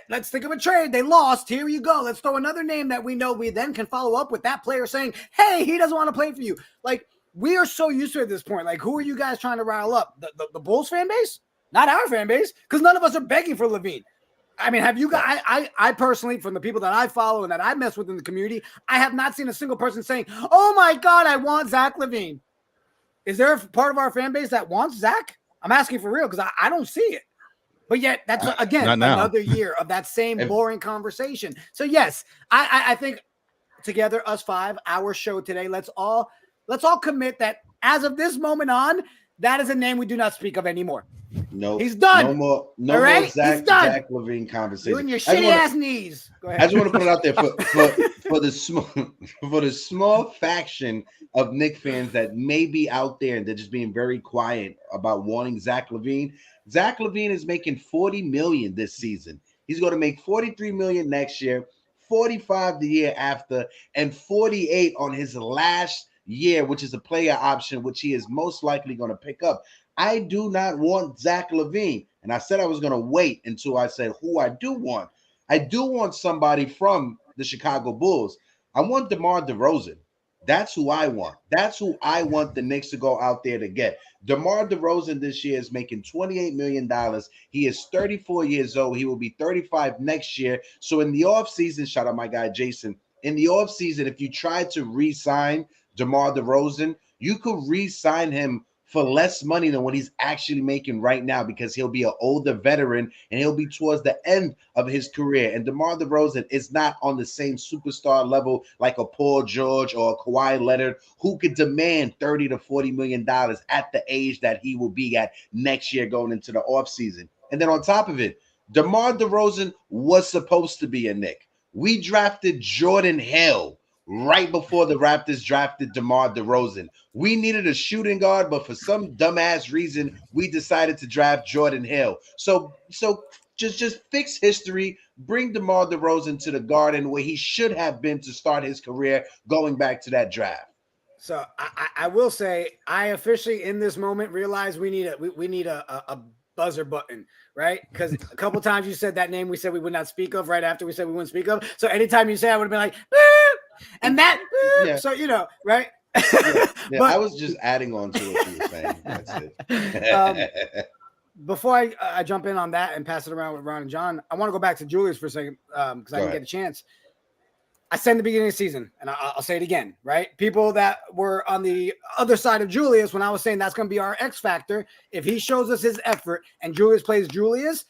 S3: Let's think of a trade. They lost. Here you go. Let's throw another name that we know we then can follow up with that player saying, "Hey, he doesn't want to play for you." Like, we are so used to it at this point. Like, who are you guys trying to rile up? The Bulls fan base? Not our fan base, because none of us are begging for LaVine. I mean, have you guys? I personally, from the people that I follow and that I mess with in the community, I have not seen a single person saying, "Oh my God, I want Zach LaVine." Is there a part of our fan base that wants Zach? I'm asking for real because I don't see it. But yet, that's again another year of that same boring conversation. So yes, I think together, us five, our show today, let's all commit that as of this moment on, that is a name we do not speak of anymore.
S2: No,
S3: he's done.
S2: No more Zach LaVine conversation.
S3: You and your shitty ass knees. Go ahead.
S2: I just want to put it out there for the small faction of Knicks fans that may be out there and they're just being very quiet about wanting Zach LaVine. Zach LaVine is making $40 million this season. He's going to make $43 million next year, $45 the year after, and $48 on his last year, which is a player option, which he is most likely going to pick up. I do not want Zach LaVine. And I said I was going to wait until I said who I do want. I do want somebody from the Chicago Bulls. I want DeMar DeRozan. That's who I want. That's who I want the Knicks to go out there to get. DeMar DeRozan this year is making $28 million. He is 34 years old. He will be 35 next year. So in the offseason, shout out my guy Jason, in the offseason, if you try to re-sign DeMar DeRozan, you could re-sign him for less money than what he's actually making right now because he'll be an older veteran and he'll be towards the end of his career. And DeMar DeRozan is not on the same superstar level like a Paul George or a Kawhi Leonard who could demand $30 to $40 million at the age that he will be at next year going into the offseason. And then on top of it, DeMar DeRozan was supposed to be a Knick. We drafted Jordan Hill right before the Raptors drafted DeMar DeRozan. We needed a shooting guard, but for some dumbass reason, we decided to draft Jordan Hill. So just fix history, bring DeMar DeRozan to the Garden where he should have been to start his career going back to that draft.
S3: So I will say I officially in this moment realize we need a buzzer button, right? Because a couple times you said that name we said we would not speak of right after we said we wouldn't speak of. So anytime you say I would have been like, and that, so you know, right?
S2: Yeah,
S3: but
S2: I was just adding on to what you were saying. That's it.
S3: Before I jump in on that and pass it around with Ron and John, I want to go back to Julius for a second because I didn't get a chance. I said in the beginning of the season, and I'll say it again, right? People that were on the other side of Julius when I was saying that's going to be our X factor. If he shows us his effort and Julius plays Julius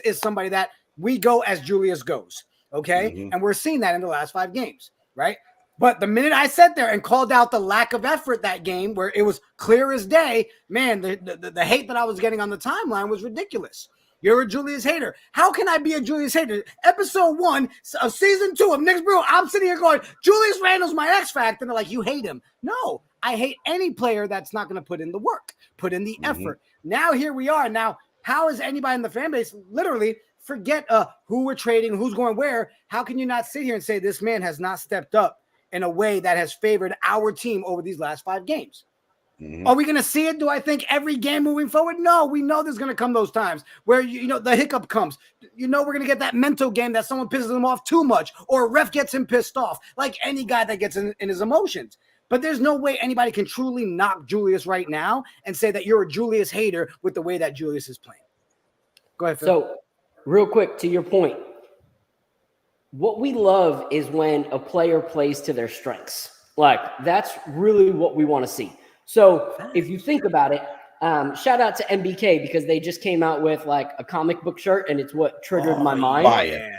S3: is somebody that we go as Julius goes, okay? Mm-hmm. And we're seeing that in the last 5 games, right? But the minute I sat there and called out the lack of effort that game where it was clear as day, man, the hate that I was getting on the timeline was ridiculous. You're a Julius hater. How can I be a Julius hater? Episode 1 of season 2 of Knicks Brew, I'm sitting here going, Julius Randle's my X factor. And they're like, you hate him. No, I hate any player that's not going to put in the work, put in the effort. Now here we are. Now, how is anybody in the fan base literally forget who we're trading, who's going where? How can you not sit here and say this man has not stepped up in a way that has favored our team over these last 5 games? Are we going to see it? Do I think every game moving forward? No, we know there's going to come those times where, you know, the hiccup comes. You know, we're going to get that mental game that someone pisses him off too much or a ref gets him pissed off, like any guy that gets in his emotions. But there's no way anybody can truly knock Julius right now and say that you're a Julius hater with the way that Julius is playing. Go ahead, Phil.
S4: So real quick, to your point, what we love is when a player plays to their strengths. Like, that's really what we want to see. So if you think about it, shout out to MBK because they just came out with like a comic book shirt and it's what triggered my mind.
S2: Fire.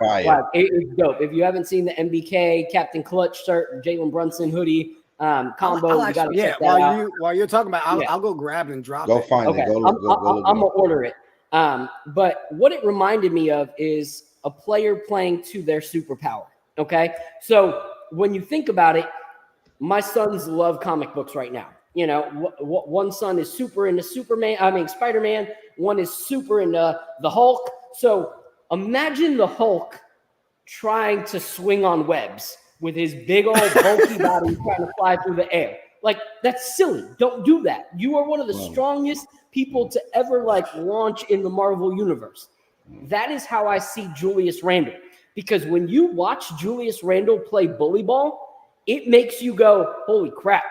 S2: Fire.
S4: Like, it's dope. If you haven't seen the MBK Captain Clutch shirt, Jalen Brunson hoodie combo, you got to check that out.
S3: While you're talking about I'll go grab it and drop
S2: go
S3: it.
S2: Find
S4: okay.
S2: it.
S4: I'm going to order it. But what it reminded me of is a player playing to their superpower. Okay. So when you think about it, my sons love comic books right now. You know, one son is super into Spider-Man. One is super into the Hulk. So imagine the Hulk trying to swing on webs with his big old bulky body trying to fly through the air. Like, that's silly. Don't do that. You are one of the strongest people to ever like launch in the Marvel universe. That is how I see Julius Randle. Because when you watch Julius Randle play bully ball, it makes you go, holy crap,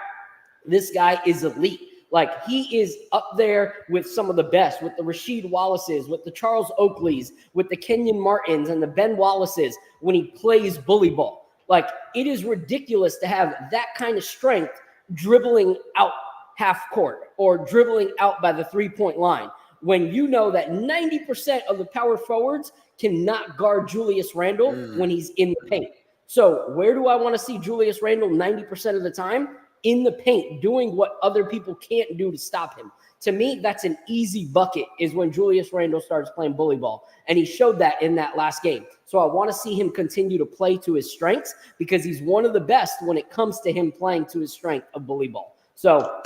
S4: this guy is elite. Like, he is up there with some of the best, with the Rasheed Wallaces, with the Charles Oakleys, with the Kenyon Martins and the Ben Wallaces when he plays bully ball. Like, it is ridiculous to have that kind of strength dribbling out half court or dribbling out by the three-point line when you know that 90% of the power forwards cannot guard Julius Randle when he's in the paint. So where do I want to see Julius Randle 90% of the time? In the paint, doing what other people can't do to stop him. To me, that's an easy bucket is when Julius Randle starts playing bully ball. And he showed that in that last game. So I want to see him continue to play to his strengths because he's one of the best when it comes to him playing to his strength of bully ball. So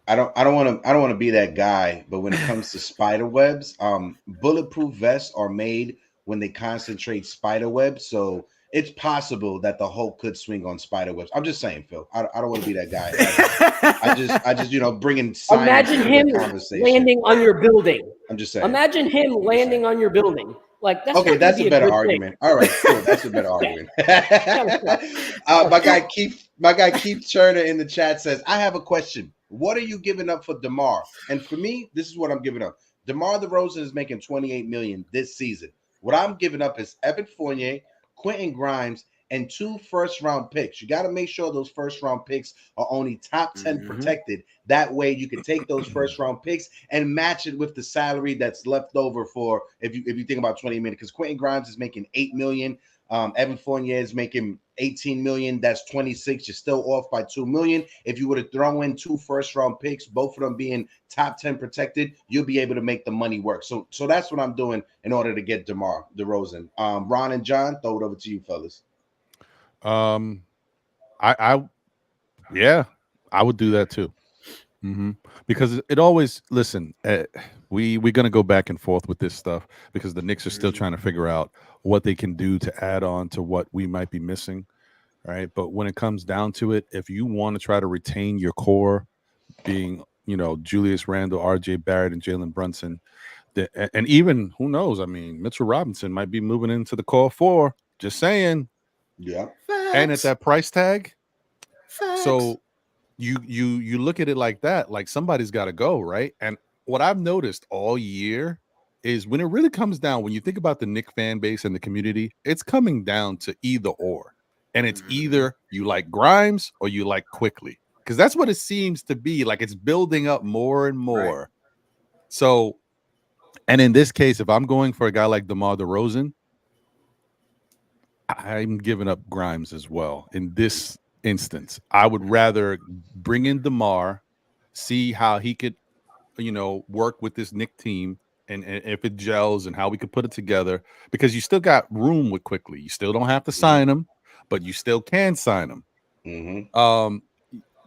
S2: I don't want to be that guy, but when it comes to spider webs, bulletproof vests are made when they concentrate spider webs. So it's possible that the Hulk could swing on spider webs. I'm just saying, Phil. I don't want to be that guy. I just bringing science
S4: imagine
S2: to
S4: him
S2: the conversation.
S4: landing on your building.
S2: I'm just saying.
S4: Imagine him landing on your building. Like, that's
S2: okay. That's a better argument. All right, cool. That's a better argument. My guy Keith Turner in the chat says, "I have a question. What are you giving up for DeMar?" And for me, this is what I'm giving up. DeMar DeRozan is making $28 million this season. What I'm giving up is Evan Fournier, Quentin Grimes, and 2 first-round picks. You got to make sure those first-round picks are only top 10 protected. That way, you can take those first-round picks and match it with the salary that's left over for if you think about 20 million. Because Quentin Grimes is making $8 million. Evan Fournier is making $18 million. That's 26. You're still off by $2 million. If you were to throw in 2 first-round picks, both of them being top 10 protected, you'll be able to make the money work. So that's what I'm doing in order to get DeMar DeRozan. Ron and John, throw it over to you, fellas.
S5: I would do that too. Because it always we're gonna go back and forth with this stuff because the Knicks are still trying to figure out what they can do to add on to what we might be missing, right? But when it comes down to it, if you want to try to retain your core, being Julius Randle, RJ Barrett, and Jalen Brunson, and even who knows? I mean, Mitchell Robinson might be moving into the core 4. Just saying.
S2: Yeah.
S3: Facts.
S5: And at that price tag,
S3: Facts.
S5: so you look at it like that, like somebody's got to go, right? And what I've noticed all year is when it really comes down, when you think about the Knicks fan base and the community, it's coming down to either or. And it's either you like Grimes or you like Quickly, because that's what it seems to be. Like, it's building up more and more. Right. So, and in this case, if I'm going for a guy like DeMar DeRozan, I'm giving up Grimes as well. In this instance, I would rather bring in DeMar, see how he could, work with this Knicks team, and if it gels and how we could put it together, because you still got room with Quickly. You still don't have to sign him, but you still can sign him.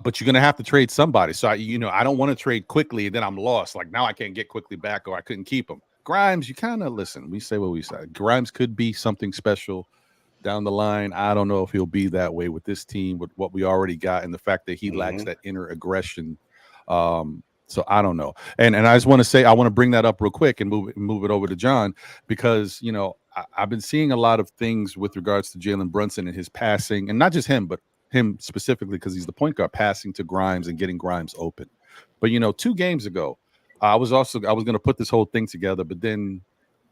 S5: But you're gonna have to trade somebody. So I don't want to trade Quickly and then I'm lost. Like, now I can't get Quickly back, or I couldn't keep him. Grimes, you kind of listen. We say what we say. Grimes could be something special down the line. I don't know if he'll be that way with this team, with what we already got, and the fact that he lacks that inner aggression. So I don't know. And I just want to say, I want to bring that up real quick and move it over to John, because I've been seeing a lot of things with regards to Jalen Brunson and his passing, and not just him, but him specifically because he's the point guard, passing to Grimes and getting Grimes open. But 2 games ago, I was going to put this whole thing together, but then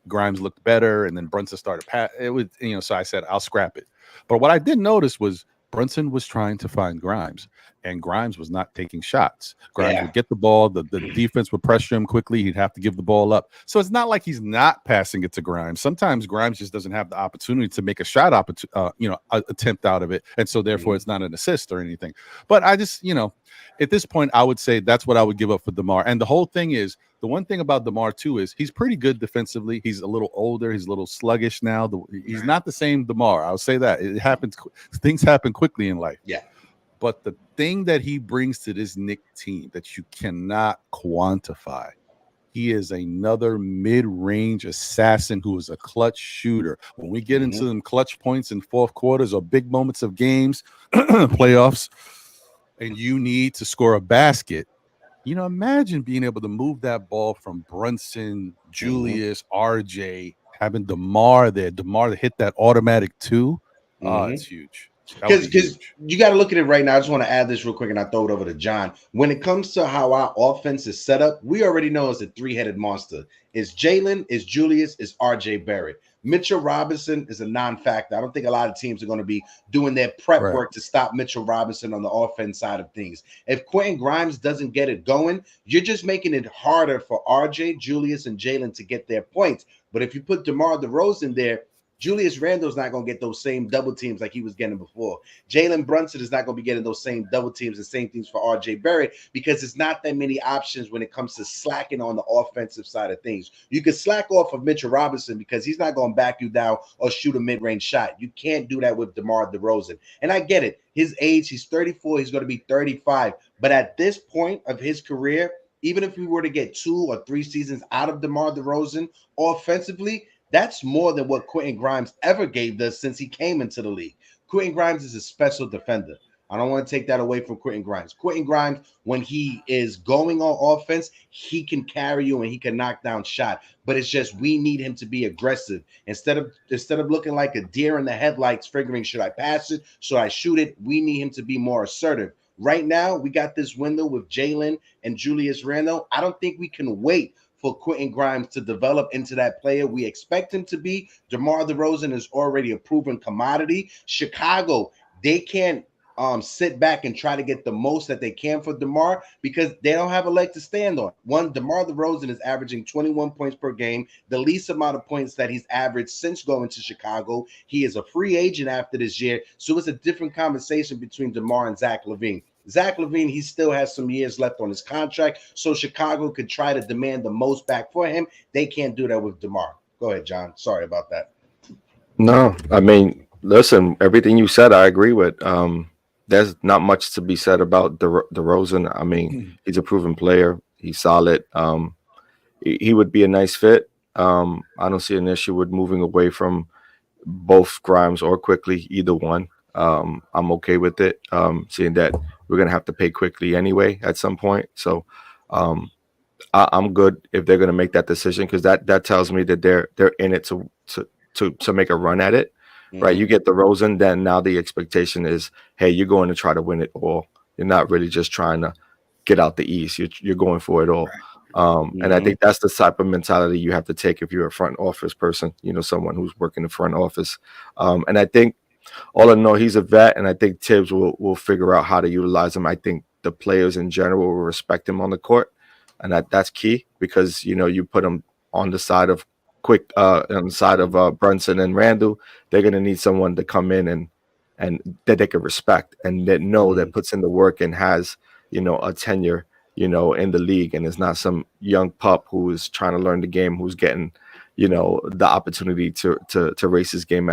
S5: Grimes looked better, and then Brunson started it was, so I said I'll scrap it. But what I did notice was Brunson was trying to find Grimes, and Grimes was not taking shots. Grimes would get the ball, the defense would pressure him quickly, he'd have to give the ball up. So it's not like he's not passing it to Grimes. Sometimes Grimes just doesn't have the opportunity to make a shot attempt out of it, and so therefore it's not an assist or anything. But I just, at this point, I would say that's what I would give up for DeMar. And the whole thing is, the one thing about DeMar too is he's pretty good defensively. He's a little older. He's a little sluggish now. He's not the same DeMar. I'll say that. It happens. Things happen quickly in life.
S2: Yeah.
S5: But the thing that he brings to this Knicks team that you cannot quantify, he is another mid-range assassin who is a clutch shooter. When we get into them clutch points in fourth quarters or big moments of games, playoffs, and you need to score a basket, imagine being able to move that ball from Brunson, Julius, RJ, having DeMar there. DeMar to hit that automatic two. It's huge.
S2: Because you got to look at it right now. I just want to add this real quick, and I throw it over to John. When it comes to how our offense is set up, we already know it's a three-headed monster. It's Jalen, it's Julius, it's RJ Barrett. Mitchell Robinson is a non-factor. I don't think a lot of teams are going to be doing their prep work to stop Mitchell Robinson on the offense side of things. If Quentin Grimes doesn't get it going, you're just making it harder for RJ, Julius, and Jalen to get their points. But if you put DeMar DeRozan there, Julius Randle's not going to get those same double teams like he was getting before. Jalen Brunson is not going to be getting those same double teams, the same things for RJ Barrett, because it's not that many options when it comes to slacking on the offensive side of things. You can slack off of Mitchell Robinson because he's not going to back you down or shoot a mid-range shot. You can't do that with DeMar DeRozan. And I get it. His age, he's 34. He's going to be 35. But at this point of his career, even if we were to get 2 or 3 seasons out of DeMar DeRozan offensively, that's more than what Quentin Grimes ever gave us since he came into the league. Quentin Grimes is a special defender. I don't want to take that away from Quentin Grimes. Quentin Grimes, when he is going on offense, he can carry you and he can knock down shot. But it's just we need him to be aggressive. Instead of looking like a deer in the headlights, figuring should I pass it, should I shoot it, we need him to be more assertive. Right now, we got this window with Jalen and Julius Randle. I don't think we can wait for Quentin Grimes to develop into that player we expect him to be. DeMar DeRozan is already a proven commodity. Chicago, they can't sit back and try to get the most that they can for DeMar because they don't have a leg to stand on. One, DeMar DeRozan is averaging 21 points per game, the least amount of points that he's averaged since going to Chicago. He is a free agent after this year, so it's a different conversation between DeMar and Zach LaVine. Zach LaVine, he still has some years left on his contract, so Chicago could try to demand the most back for him. They can't do that with DeMar. Go ahead, John. Sorry about that.
S6: No, I mean, listen, everything you said, I agree with. There's not much to be said about DeRozan. I mean, he's a proven player. He's solid. He would be a nice fit. I don't see an issue with moving away from both Grimes or Quickly, either one. I'm okay with it, seeing that we're going to have to pay Quickly anyway at some point. So I'm good if they're going to make that decision because that tells me that they're in it to make a run at it. Right, you get DeRozan, then now the expectation is, hey, you're going to try to win it all. You're not really just trying to get out the East. You're going for it all. And I think that's the type of mentality you have to take if you're a front office person, someone who's working the front office. And I think all in all, he's a vet, and I think Tibbs will figure out how to utilize him. I think the players in general will respect him on the court, and that's key because, you put him on the side of on the side of Brunson and Randle, they're going to need someone to come in and that they can respect and that that puts in the work and has, a tenure, in the league and is not some young pup who is trying to learn the game, who's getting, the opportunity to raise his game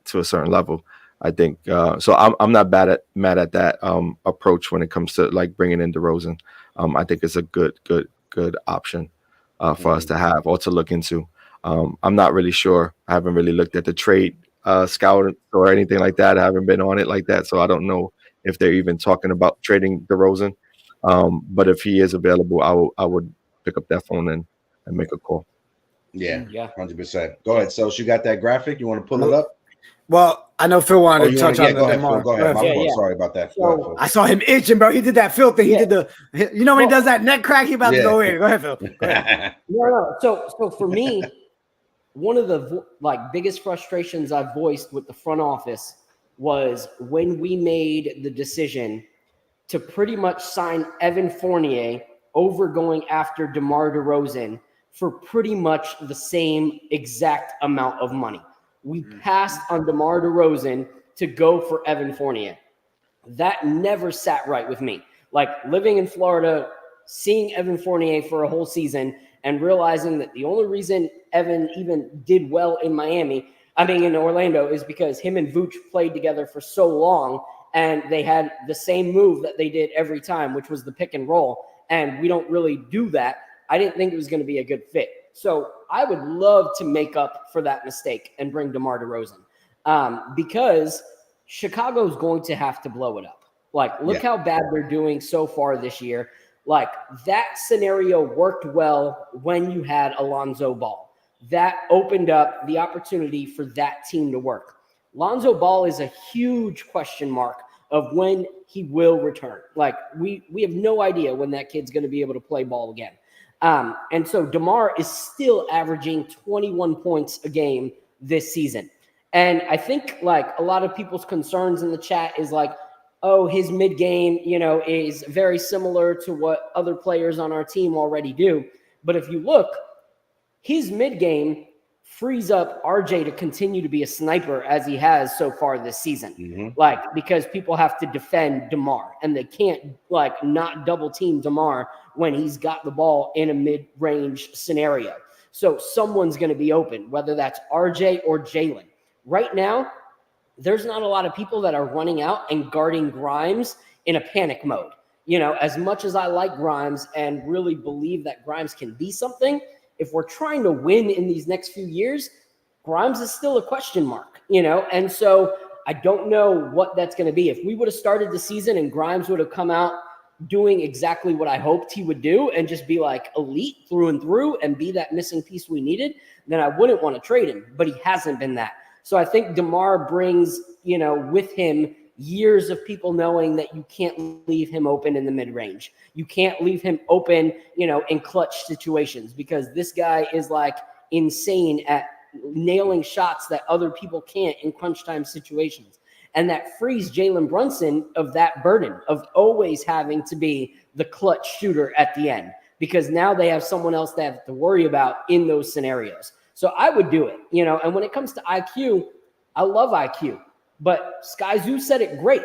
S6: to a certain level. I think so. I'm not mad at that approach when it comes to like bringing in DeRozan. I think it's a good option for us to have or to look into. I'm not really sure. I haven't really looked at the trade scout or anything like that. I haven't been on it like that, so I don't know if they're even talking about trading DeRozan. But if he is available, I would pick up that phone and make a call.
S2: Yeah, 100%. Go ahead. So you got that graphic? You want to pull it up?
S3: Well, I know Phil wanted to touch on
S2: go ahead,
S3: DeMar.
S2: Phil. Go ahead. Sorry about that.
S3: So, ahead, I saw him itching, bro. He did that Phil thing. He did when he does that neck crack, he about to go in. Go ahead, Phil. Go ahead.
S4: No. So for me, one of the biggest frustrations I've voiced with the front office was when we made the decision to pretty much sign Evan Fournier over going after DeMar DeRozan for pretty much the same exact amount of money. We passed on DeMar DeRozan to go for Evan Fournier. That never sat right with me. Like living in Florida, seeing Evan Fournier for a whole season and realizing that the only reason Evan even did well in Orlando, is because him and Vooch played together for so long. and they had the same move that they did every time, which was the pick and roll. And we don't really do that. I didn't think it was going to be a good fit. So I would love to make up for that mistake and bring DeMar DeRozan, because Chicago's going to have to blow it up. Like, look how bad they're doing so far this year. Like, that scenario worked well when you had Alonzo Ball. That opened up the opportunity for that team to work. Lonzo Ball is a huge question mark of when he will return. Like, we have no idea when that kid's going to be able to play ball again. And so DeMar is still averaging 21 points a game this season. And I think, like, a lot of people's concerns in the chat is like, oh, his mid-game, is very similar to what other players on our team already do. But if you look, his mid-game frees up RJ to continue to be a sniper as he has so far this season. Like, because people have to defend DeMar, and they can't, like, not double team DeMar when he's got the ball in a mid-range scenario. So someone's going to be open, whether that's RJ or Jalen. Right now, there's not a lot of people that are running out and guarding Grimes in a panic mode. As much as I like Grimes and really believe that Grimes can be something, if we're trying to win in these next few years, Grimes is still a question mark, And so I don't know what that's going to be. If we would have started the season and Grimes would have come out doing exactly what I hoped he would do and just be like elite through and through and be that missing piece we needed, then I wouldn't want to trade him. But he hasn't been that. So I think DeMar brings, with him years of people knowing that you can't leave him open in the mid-range. You can't leave him open, in clutch situations, because this guy is like insane at nailing shots that other people can't in crunch time situations. And that frees Jalen Brunson of that burden of always having to be the clutch shooter at the end, because now they have someone else they have to worry about in those scenarios. So I would do it, and when it comes to IQ, I love IQ, but Sky Zoo said it great.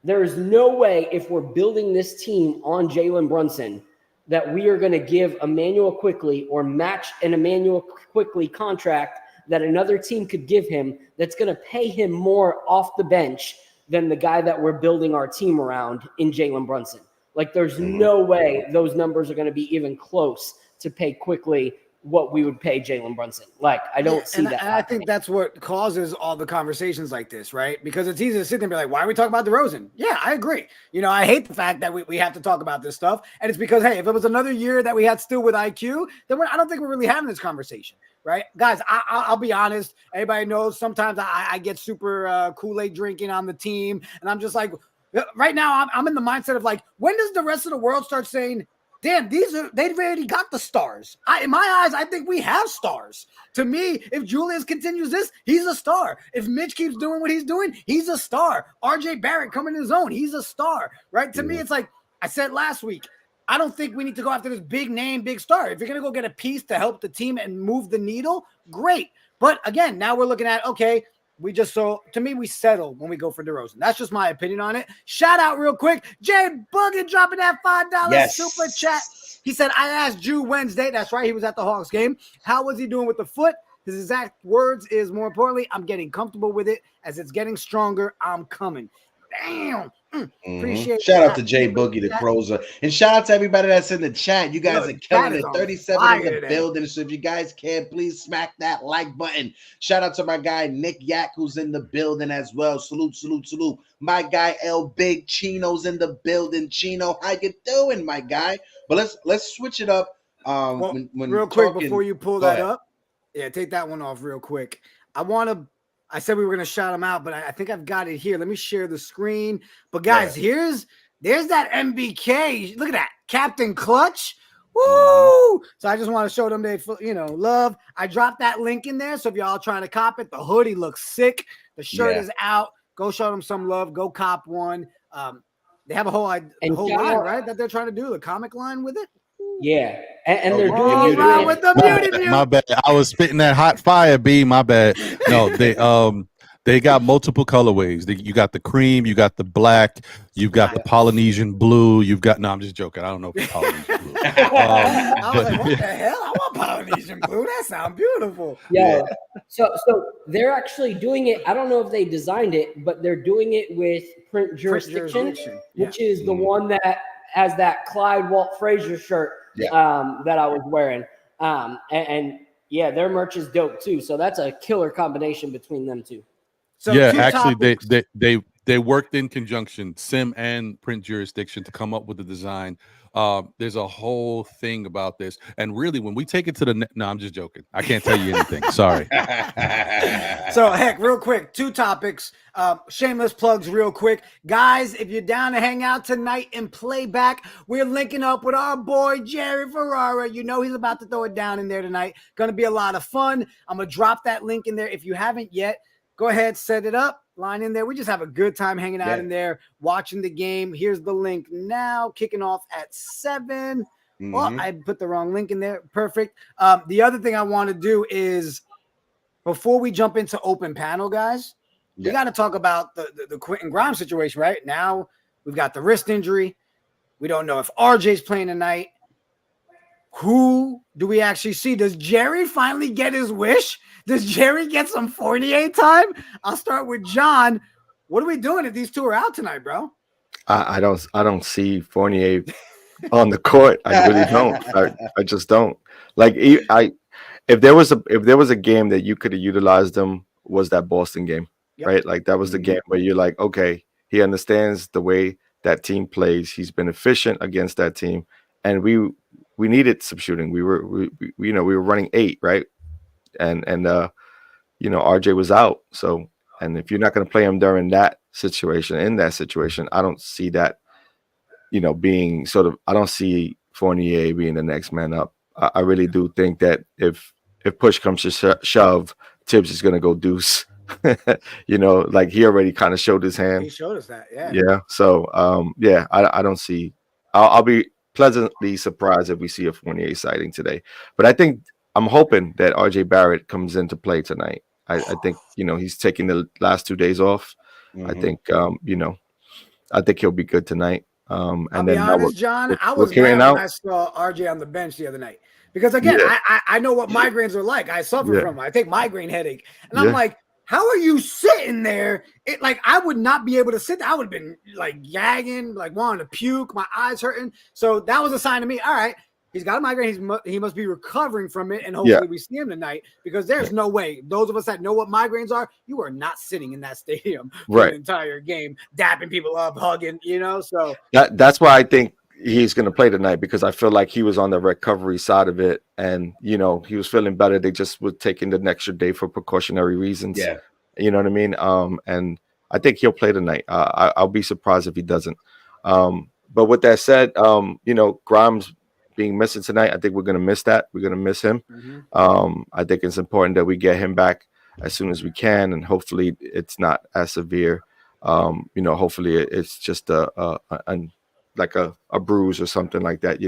S4: There is no way, if we're building this team on Jalen Brunson, that we are going to give Emmanuel Quickley or match an Emmanuel Quickley contract that another team could give him that's going to pay him more off the bench than the guy that we're building our team around in Jalen Brunson. Like, there's no way those numbers are going to be even close to pay Quickley what we would pay Jalen Brunson. Like, I don't see that.
S3: And I think that's what causes all the conversations like this, right? Because it's easy to sit there and be like, why are we talking about DeRozan? Yeah, I agree. I hate the fact that we have to talk about this stuff. And it's because, hey, if it was another year that we had still with IQ, then I don't think we're really having this conversation, right? Guys, I'll be honest. Everybody knows sometimes I get super Kool-Aid drinking on the team. And I'm just like, right now I'm in the mindset of like, when does the rest of the world start saying, damn, they've already got the stars. In my eyes, I think we have stars. To me, if Julius continues this, he's a star. If Mitch keeps doing what he's doing, he's a star. RJ Barrett coming in his own, he's a star, right? To me, it's like I said last week, I don't think we need to go after this big name, big star. If you're going to go get a piece to help the team and move the needle, great. But again, now we're looking at, okay, to me, we settle when we go for DeRozan. That's just my opinion on it. Shout out real quick. Jay Boogie dropping that $5 super chat. He said, I asked Drew Wednesday. That's right. He was at the Hawks game. How was he doing with the foot? His exact words is, more importantly, I'm getting comfortable with it. As it's getting stronger, I'm coming. Damn. Appreciate
S2: Shout out to Jay Boogie, the closer. And shout out to everybody that's in the chat. You guys are killing it. 37 in the building. So if you guys can, please smack that like button. Shout out to my guy Nick Yak, who's in the building as well. Salute. My guy El Big Chino's in the building. Chino, how you doing, my guy? But let's switch it up. When
S3: real quick before you pull that up. Yeah, take that one off real quick. I said we were going to shout him out, but I think I've got it here. Let me share the screen. But guys, there's that MBK. Look at that. Captain Clutch. Woo! So I just want to show them love. I dropped that link in there. So if y'all trying to cop it, the hoodie looks sick. The shirt is out. Go show them some love. Go cop one. They have a whole line, right, that they're trying to do, the comic line with it.
S4: Yeah, and they're doing
S3: with the beauty.
S5: My bad. I was spitting that hot fire, B. My bad. No, they They got multiple colorways. You got the cream, you got the black, you've got the Polynesian blue. You've got. No, I'm just joking. I don't know if it's Polynesian blue.
S3: I was like, what the hell? I want Polynesian blue. That sounds beautiful.
S4: Yeah. So they're actually doing it. I don't know if they designed it, but they're doing it with print jurisdiction, which is the one that has that Clyde Walt Frazier shirt that I was wearing. And yeah, their merch is dope too. So that's a killer combination between them two.
S3: So
S5: yeah, actually, they worked in conjunction, Sim and Print Jurisdiction, to come up with the design. There's a whole thing about this, and really, when we take it to the no, I'm just joking. I can't tell you anything. Sorry.
S3: So, heck, real quick, 2 topics. Shameless plugs, real quick, guys. If you're down to hang out tonight and play back, we're linking up with our boy Jerry Ferrara. You know he's about to throw it down in there tonight. Going to be a lot of fun. I'm gonna drop that link in there. If you haven't yet, go ahead, set it up, line in there. We just have a good time hanging out in there, watching the game. Here's the link now, kicking off at 7. Oh, I put the wrong link in there. Perfect. The other thing I want to do is, before we jump into open panel, guys, we got to talk about the Quentin Grimes situation, right? Now we've got the wrist injury. We don't know if RJ's playing tonight. Who do we actually see? Does Jerry finally get his wish? Does Jerry get some Fournier time? I'll start with John. What are we doing if these two are out tonight, bro?
S6: I don't see Fournier on the court. I really don't. I just don't. Like if there was a game that you could have utilized him, was that Boston game, right? Like that was the game where you're like, okay, he understands the way that team plays. He's been efficient against that team, and we needed some shooting. We were running 8, right? And RJ was out. So, and if you're not going to play him during that situation, I don't see that, being sort of, I don't see Fournier being the next man up. I really do think that if push comes to shove, Tibbs is going to go deuce. Like he already kind of showed his hand.
S3: He showed us that, yeah.
S6: Yeah. So, I don't see. I'll be pleasantly surprised if we see a Fournier sighting today. But I'm hoping that RJ Barrett comes into play tonight. I think he's taking the last 2 days off. I think I think he'll be good tonight.
S3: I'll be honest, John, I was mad when I saw RJ on the bench the other night. Because again, I know what migraines are like. I suffer from them. I take migraine headache. And I'm like, how are you sitting there? I would not be able to sit there. I would have been like gagging, like wanting to puke, my eyes hurting. So that was a sign to me. All right, he's got a migraine. He must be recovering from it. And hopefully we see him tonight, because there's no way. Those of us that know what migraines are, you are not sitting in that stadium for the entire game, dapping people up, hugging, so
S6: that's why I think he's going to play tonight, because I feel like he was on the recovery side of it, and he was feeling better. They just were taking the extra day for precautionary reasons. Yeah, you know what I mean. And I think he'll play tonight. I'll be surprised if he doesn't. But with that said, Grimes being missing tonight, I think we're going to miss that. We're going to miss him. I think it's important that we get him back as soon as we can, and hopefully it's not as severe. Hopefully it's just like a bruise or something like that,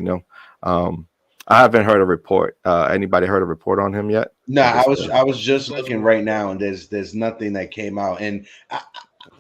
S6: I haven't heard a report. Anybody heard a report on him yet?
S2: No, I was just looking right now, and there's nothing that came out, and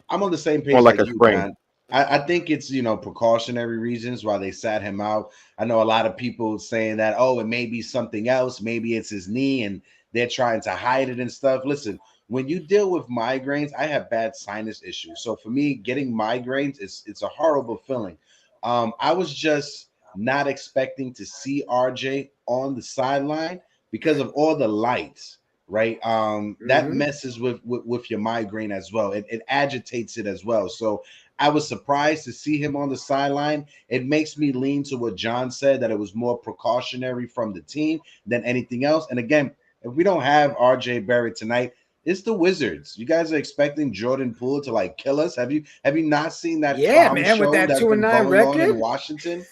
S2: I'm on the same page.
S6: More like a sprain.
S2: Man. I think it's precautionary reasons why they sat him out. I know a lot of people saying that, it may be something else, maybe it's his knee, and they're trying to hide it and stuff. Listen, when you deal with migraines, I have bad sinus issues, so for me, getting migraines it's a horrible feeling. I was just not expecting to see RJ on the sideline because of all the lights, right? That messes with your migraine as well. It agitates it as well. So I was surprised to see him on the sideline. It makes me lean to what John said, that it was more precautionary from the team than anything else. And again, if we don't have RJ Barrett tonight, it's the Wizards. You guys are expecting Jordan Poole to kill us. Have you not seen that?
S3: Yeah, man, with that 2-9 record
S2: in Washington.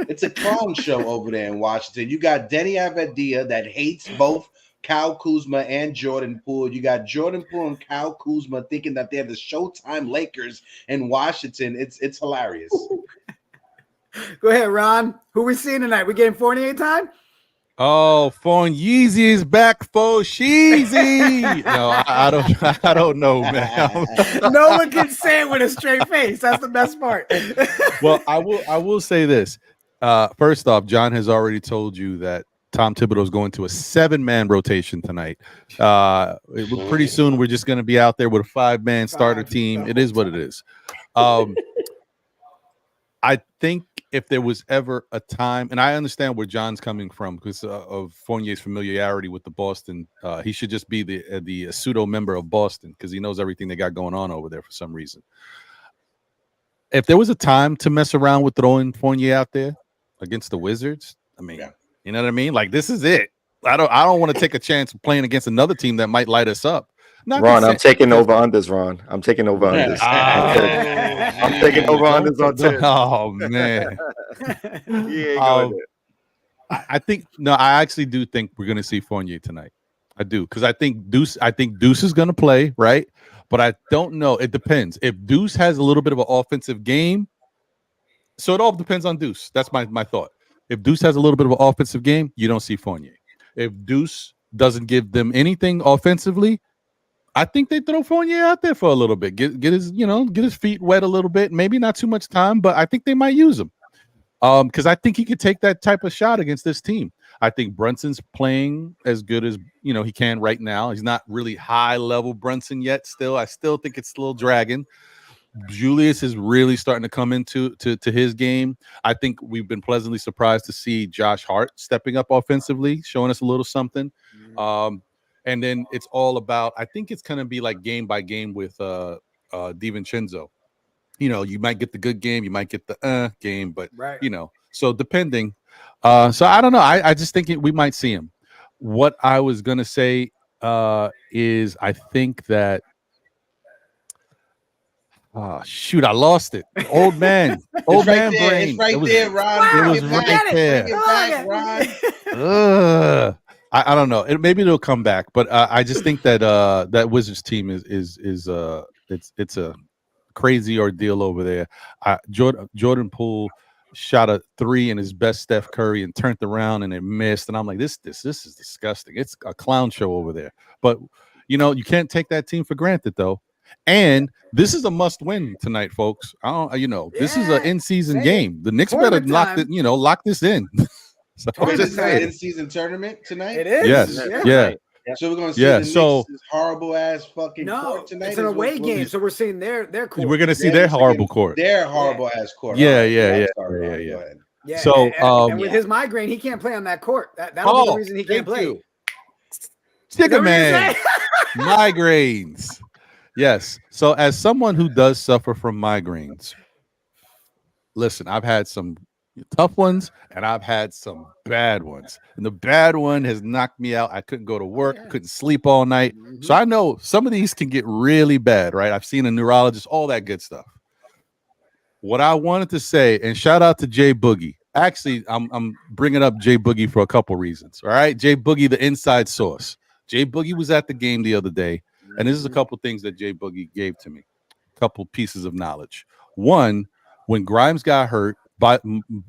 S2: It's a clown show over there in Washington. You got Denny Avdia that hates both Kyle Kuzma and Jordan Poole. You got Jordan Poole and Kyle Kuzma thinking that they're the Showtime Lakers in Washington. It's hilarious.
S3: Go ahead, Ron. Who we seeing tonight? We getting 48 time?
S5: Oh, Phone Yeezy is back for Sheezy. No, I don't. I don't know, man.
S3: No one can say it with a straight face. That's the best part.
S5: Well, I will say this. First off, John has already told you that Tom Thibodeau is going to a 7-man rotation tonight. Pretty soon, we're just going to be out there with a 5-man starter team. It is what it is. I think if there was ever a time, and I understand where John's coming from because of Fournier's familiarity with the Boston, he should just be the pseudo member of Boston because he knows everything they got going on over there for some reason. If there was a time to mess around with throwing Fournier out there against the Wizards, I mean, you know what I mean? Like, this is it. I don't want to take a chance of playing against another team that might light us up.
S6: Ron, I'm taking over unders, Ron. I'm taking over unders. I'm taking over unders on 10.
S5: Oh, man. I think, no, I actually do think we're going to see Fournier tonight. I do, because I think Deuce is going to play, right? But I don't know. It depends. If Deuce has a little bit of an offensive game, so it all depends on Deuce. That's my thought. If Deuce has a little bit of an offensive game, you don't see Fournier. If Deuce doesn't give them anything offensively, I think they throw Fournier out there for a little bit. Get his feet wet a little bit. Maybe not too much time, but I think they might use him. Because I think he could take that type of shot against this team. I think Brunson's playing as good as he can right now. He's not really high level Brunson yet. I still think it's still dragging. Julius is really starting to come into his game. I think we've been pleasantly surprised to see Josh Hart stepping up offensively, showing us a little something. And then it's all about, I think it's going to be like game by game with DiVincenzo. You might get the good game, you might get the game, but so depending. So I don't know. I just think we might see him. What I was gonna say is I think that shoot, I lost it. Old man brain.
S2: It's right there, Ron.
S5: It was right there.
S2: Bring it back, Ron.
S5: I don't know. Maybe it'll come back, but I just think that that Wizards team is it's a crazy ordeal over there. Jordan Poole shot a 3 in his best Steph Curry and turned around and it missed. And I'm like, this is disgusting. It's a clown show over there. But you can't take that team for granted though. And this is a must win tonight, folks. This is an in-season game. The Knicks better lock this in. So
S2: this is an in-season tournament tonight.
S3: It is.
S5: Yes. Yeah.
S2: So we're gonna see the Knicks' horrible ass fucking court tonight.
S3: It's an away game, so we're seeing their court.
S5: We're gonna see their horrible court.
S2: Their horrible ass court.
S5: Yeah. So
S3: and with his migraine, he can't play on that court. That'll be the reason he can't play.
S5: Jiggaman. Migraines. Yes. So as someone who does suffer from migraines, listen, I've had some tough ones and I've had some bad ones, and the bad one has knocked me out. I couldn't go to work, couldn't sleep all night. So I know some of these can get really bad, right? I've seen a neurologist, all that good stuff. What I wanted to say, and shout out to Jay Boogie. Actually, I'm bringing up Jay Boogie for a couple reasons. All right, Jay Boogie, the inside source. Jay Boogie was at the game the other day, and this is a couple things that Jay Boogie gave to me. A couple pieces of knowledge. One, when Grimes got hurt, but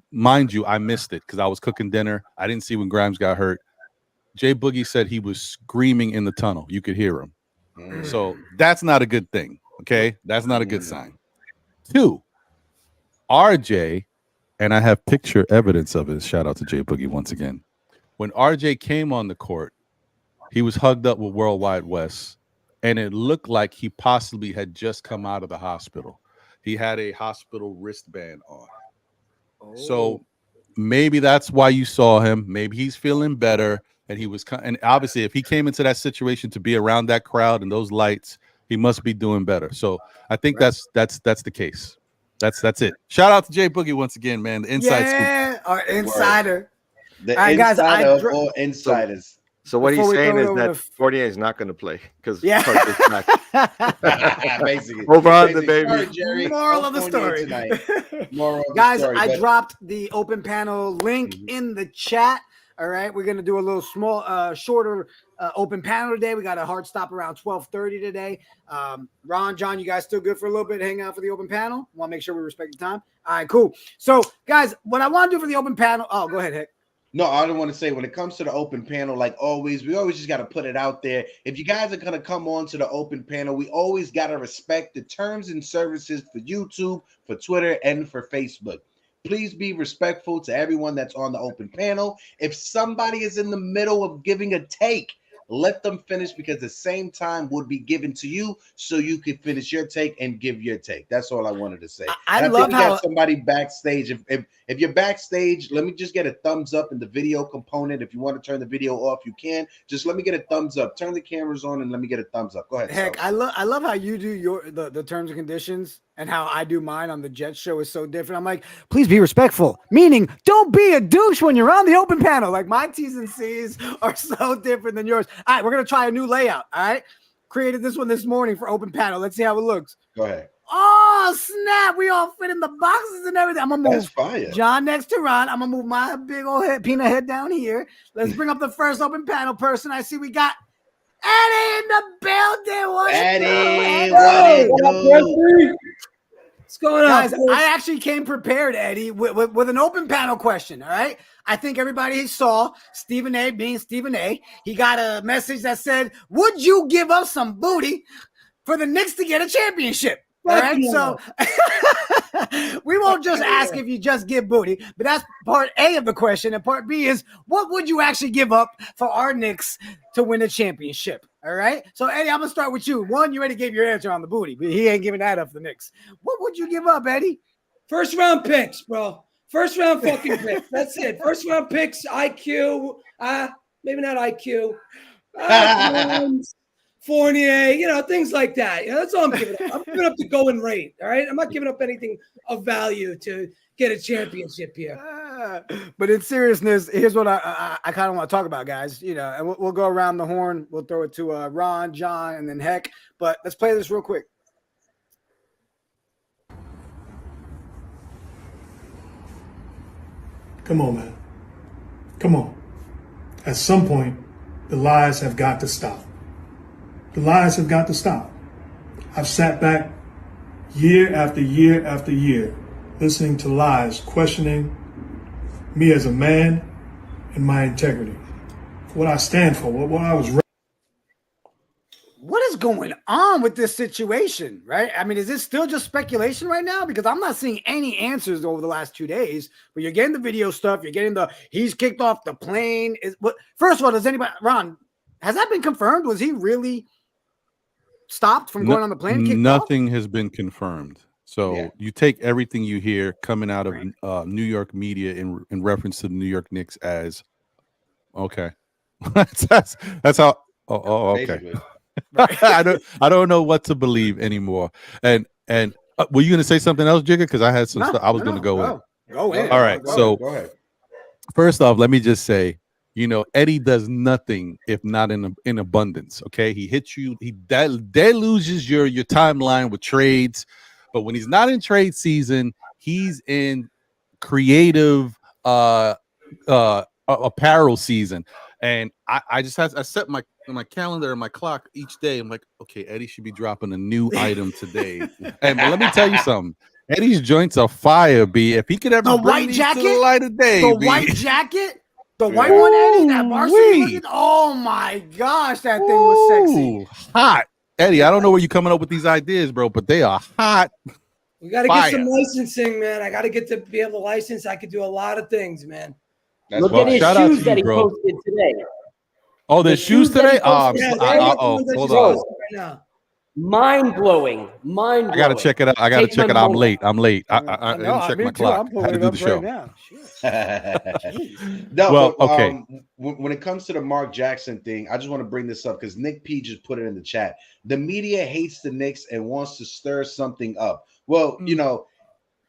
S5: mind you, I missed it because I was cooking dinner. I didn't see when Grimes got hurt. Jay Boogie said he was screaming in the tunnel. You could hear him. So that's not a good thing. Okay. That's not a good sign. 2, RJ, and I have picture evidence of it. Shout out to Jay Boogie once again. When RJ came on the court, he was hugged up with Worldwide Wes, and it looked like he possibly had just come out of the hospital. He had a hospital wristband on. So maybe that's why you saw him. Maybe he's feeling better, and obviously if he came into that situation to be around that crowd and those lights, he must be doing better. So I think that's the case. That's it. Shout out to Jay Boogie once again, man. The inside scoop.
S3: Our insider.
S2: The insider of all insiders.
S6: So what he's saying is that Fournier is not going to play because
S2: basically
S6: over on the baby.
S2: Sorry, Jerry.
S3: Moral of the story. Guys, I dropped the open panel link in the chat. All right, we're gonna do a little small, shorter open panel today. We got a hard stop around 12:30 today. Ron, John, you guys still good for a little bit? Hang out for the open panel. Want to make sure we respect the time. All right, cool. So, guys, what I want to do for the open panel. Oh, go ahead, Hick.
S2: No, I don't want to say when it comes to the open panel, like always, we always just got to put it out there. If you guys are going to come on to the open panel, we always got to respect the terms and services for YouTube, for Twitter, and for Facebook. Please be respectful to everyone that's on the open panel. If somebody is in the middle of giving a take, let them finish because the same time would be given to you so you can finish your take and give your take. That's all I wanted to say.
S3: I
S2: And
S3: love
S2: think we
S3: how
S2: got somebody backstage. If you're backstage, let me just get a thumbs up in the video component. If you want to turn the video off, you can. Just let me get a thumbs up. Turn the cameras on and let me get a thumbs up. Go ahead.
S3: Heck,
S2: Sal.
S3: I love how you do the terms and conditions and how I do mine on the Jet show is so different. I'm like, please be respectful, meaning don't be a douche when you're on the open panel. Like my T's and C's are so different than yours. All right, we're gonna try a new layout. All right, created this one this morning for open panel. Let's see how it looks.
S2: Go ahead.
S3: Oh snap! We all fit in the boxes and everything. I'm gonna move
S2: That's fire.
S3: John next to Ron. I'm gonna move my big old peanut head down here. Let's bring up the first open panel person. I see we got Eddie in the building. What
S2: Eddie,
S3: what
S2: do?
S7: What's going on,
S3: guys? I actually came prepared, Eddie, with an open panel question. All right. I think everybody saw Stephen A. being Stephen A. He got a message that said, "Would you give up some booty for the Knicks to get a championship?" All right, so we won't just ask if you just give booty, but that's part A of the question. And part B is, what would you actually give up for our Knicks to win a championship? All right, so Eddie, I'm gonna start with you. One, you already gave your answer on the booty, but he ain't giving that up for the Knicks. What would you give up, Eddie?
S7: First round picks, bro. First round fucking picks. That's it. First round picks, IQ, maybe not IQ. Fournier, things like that. That's all I'm giving up. I'm giving up the going rate. All right. I'm not giving up anything of value to get a championship here.
S3: But in seriousness, here's what I kind of want to talk about, guys. And we'll go around the horn. We'll throw it to Ron, John, and then Heck. But let's play this real quick.
S8: Come on, man. Come on. At some point, the lies have got to stop. The lies have got to stop. I've sat back year after year after year, listening to lies, questioning me as a man and my integrity, what I stand for, what I was.
S3: What is going on with this situation, right? I mean, is this still just speculation right now? Because I'm not seeing any answers over the last 2 days. But you're getting the video stuff. You're getting he's kicked off the plane. First of all, does anybody, Ron, has that been confirmed? Was he really stopped from going on the plane?
S5: Nothing has been confirmed. So you take everything you hear coming out of New York media in reference to the New York Knicks as okay. that's how. Oh, okay. I don't know what to believe anymore. And were you going to say something else, Jigga? Because I had some stuff I was going to go in.
S3: Go in.
S5: All right.
S2: Go ahead.
S5: First off, let me just say, Eddie does nothing if not in abundance. Okay, he hits you. He deluges your timeline with trades, but when he's not in trade season, he's in creative apparel season. And I set my calendar and my clock each day. I'm like, okay, Eddie should be dropping a new item today. But let me tell you something. Eddie's joints are fire, B. If he could ever bring these to the light of day,
S3: white jacket. The white one, Eddie, that varsity. Oh my gosh, that thing was sexy.
S5: Hot. Eddie, I don't know where you're coming up with these ideas, bro, but they are hot.
S7: We got to get some licensing, man. I got to get to be able to license. I could do a lot of things, man.
S4: Look at his shoes that he posted today.
S5: Oh, there's shoes today? Hold
S4: on. Mind blowing.
S5: I gotta check it out. I'm late. I didn't check my clock. I had to do the show.
S2: Okay. When it comes to the Mark Jackson thing, I just want to bring this up because Nick P just put it in the chat. The media hates the Knicks and wants to stir something up. Well,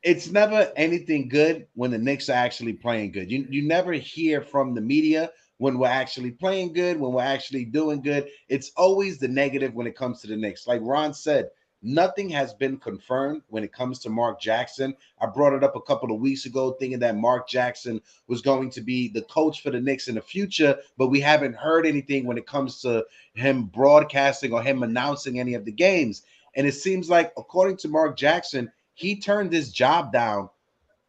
S2: it's never anything good when the Knicks are actually playing good. You never hear from the media when we're actually playing good, when we're actually doing good. It's always the negative when it comes to the Knicks. Like Ron said, nothing has been confirmed when it comes to Mark Jackson. I brought it up a couple of weeks ago thinking that Mark Jackson was going to be the coach for the Knicks in the future, but we haven't heard anything when it comes to him broadcasting or him announcing any of the games. And it seems like, according to Mark Jackson, he turned this job down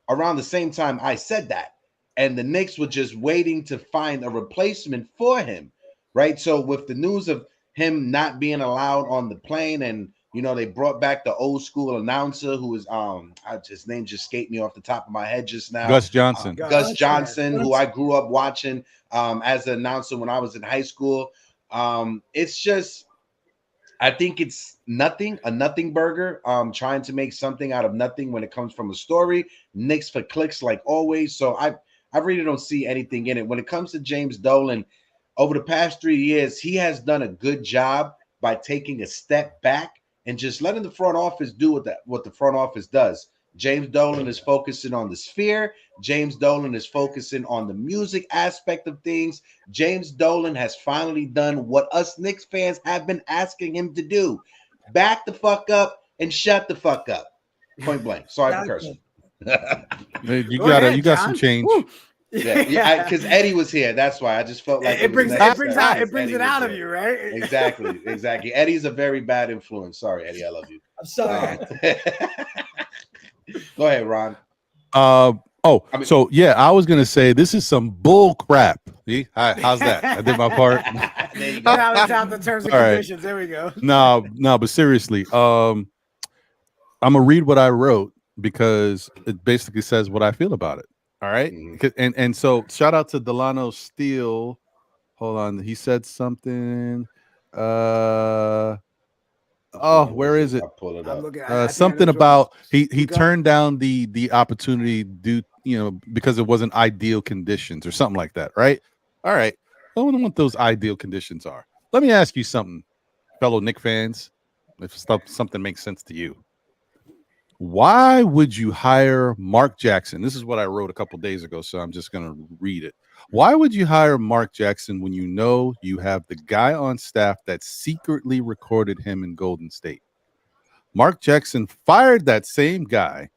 S2: around the same time I said that. and the Knicks were just waiting to find a replacement for him, right? So with the news of him not being allowed on the plane, and they brought back the old school announcer who was his name just escaped me off the top of my head just now.
S5: Gus Johnson.
S2: Gus Johnson, who I grew up watching as an announcer when I was in high school. It's just, I think it's a nothing burger, trying to make something out of nothing when it comes from a story. Knicks for clicks like always. So I really don't see anything in it. When it comes to James Dolan, over the past 3 years, he has done a good job by taking a step back and just letting the front office do what the front office does. James Dolan is focusing on the sphere. James Dolan is focusing on the music aspect of things. James Dolan has finally done what us Knicks fans have been asking him to do. Back the fuck up and shut the fuck up. Point blank. Sorry for cursing.
S5: You got some change.
S3: Woo.
S2: Yeah, because Eddie was here. That's why I just felt like
S3: it brings it out of you, right?
S2: Exactly. Eddie's a very bad influence. Sorry, Eddie, I love you.
S7: I'm sorry.
S2: Go ahead, Ron.
S5: I was gonna say this is some bull crap. See? How's that? I did my part.
S2: There you go.
S3: Balance out the terms and conditions. There we go.
S5: No, but seriously, I'm gonna read what I wrote because it basically says what I feel about it. All right. And so shout out to Delano Steele. Hold on. He said something. Where is it?
S2: I'll pull it up.
S5: Something about he turned down the opportunity because it wasn't ideal conditions or something like that. Right. All right. I don't know what those ideal conditions are. Let me ask you something, fellow Knick fans, if something makes sense to you. Why would you hire Mark Jackson? This is what I wrote a couple days ago, so I'm just going to read it. Why would you hire Mark Jackson when you know you have the guy on staff that secretly recorded him in Golden State? Mark Jackson fired that same guy,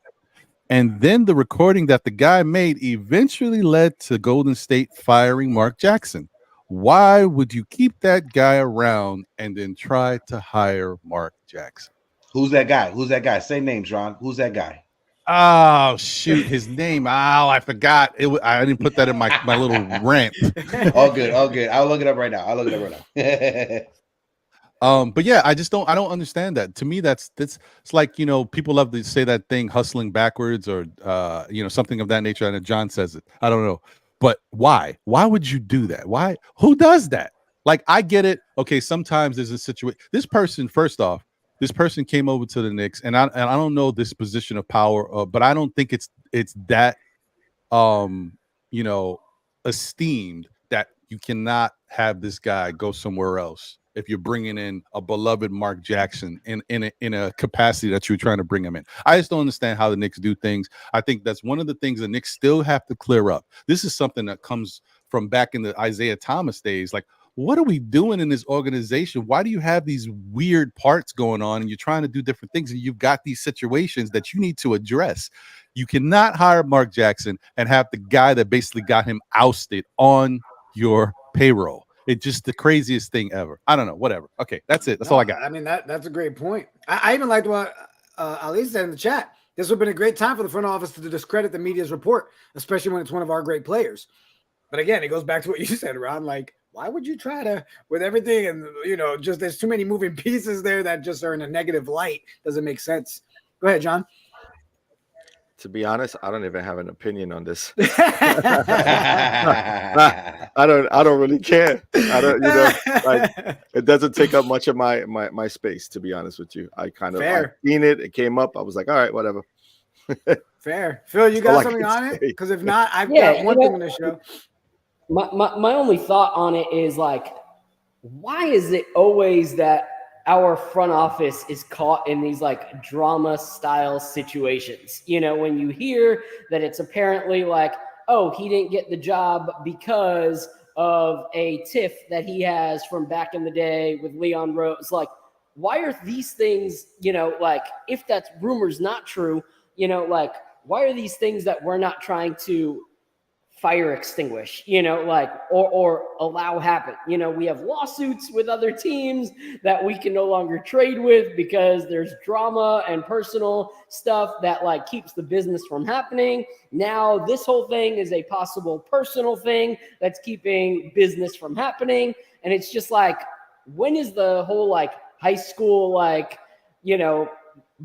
S5: and then the recording that the guy made eventually led to Golden State firing Mark Jackson. Why would you keep that guy around and then try to hire Mark Jackson?
S2: Who's that guy? Say names, Ron. Who's that guy?
S5: Oh, shoot. His name. Oh, I forgot. I didn't put that in my little rant.
S2: All good. I'll look it up right now.
S5: But yeah, I don't understand that. To me, it's like, people love to say that thing, hustling backwards or, something of that nature. And John says it. I don't know. But why? Why would you do that? Why? Who does that? Like, I get it. Okay, sometimes there's a situation. This person came over to the Knicks, and I don't know this position of power, but I don't think it's that esteemed that you cannot have this guy go somewhere else if you're bringing in a beloved Mark Jackson in a capacity that you're trying to bring him in. I just don't understand how the Knicks do things. I think that's one of the things the Knicks still have to clear up. This is something that comes from back in the Isaiah Thomas days. Like, what are we doing in this organization? Why do you have these weird parts going on and you're trying to do different things and you've got these situations that you need to address? You cannot hire Mark Jackson and have the guy that basically got him ousted on your payroll. It's just the craziest thing ever. I don't know. Whatever. Okay, that's it. That's all I got.
S3: I mean, that's a great point. I even liked what Ali said in the chat. This would have been a great time for the front office to discredit the media's report, especially when it's one of our great players. But again, it goes back to what you said, Ron. Like, why would you try to, with everything and, just there's too many moving pieces there that just are in a negative light. Doesn't make sense. Go ahead, John.
S6: To be honest, I don't even have an opinion on this. I don't really care. It doesn't take up much of my space, to be honest with you. I seen it. It came up. I was like, all right, whatever.
S3: Fair. Phil, you got something on it? Because if not, I've got one thing on the show.
S4: My only thought on it is, like, why is it always that our front office is caught in these like drama style situations? When you hear that it's apparently like, oh, he didn't get the job because of a tiff that he has from back in the day with Leon Rose. Like, why are these things, like, if that rumor's not true, like, why are these things that we're not trying to fire extinguish, or allow happen. We have lawsuits with other teams that we can no longer trade with because there's drama and personal stuff that keeps the business from happening. Now this whole thing is a possible personal thing that's keeping business from happening. And it's just when is the whole high school,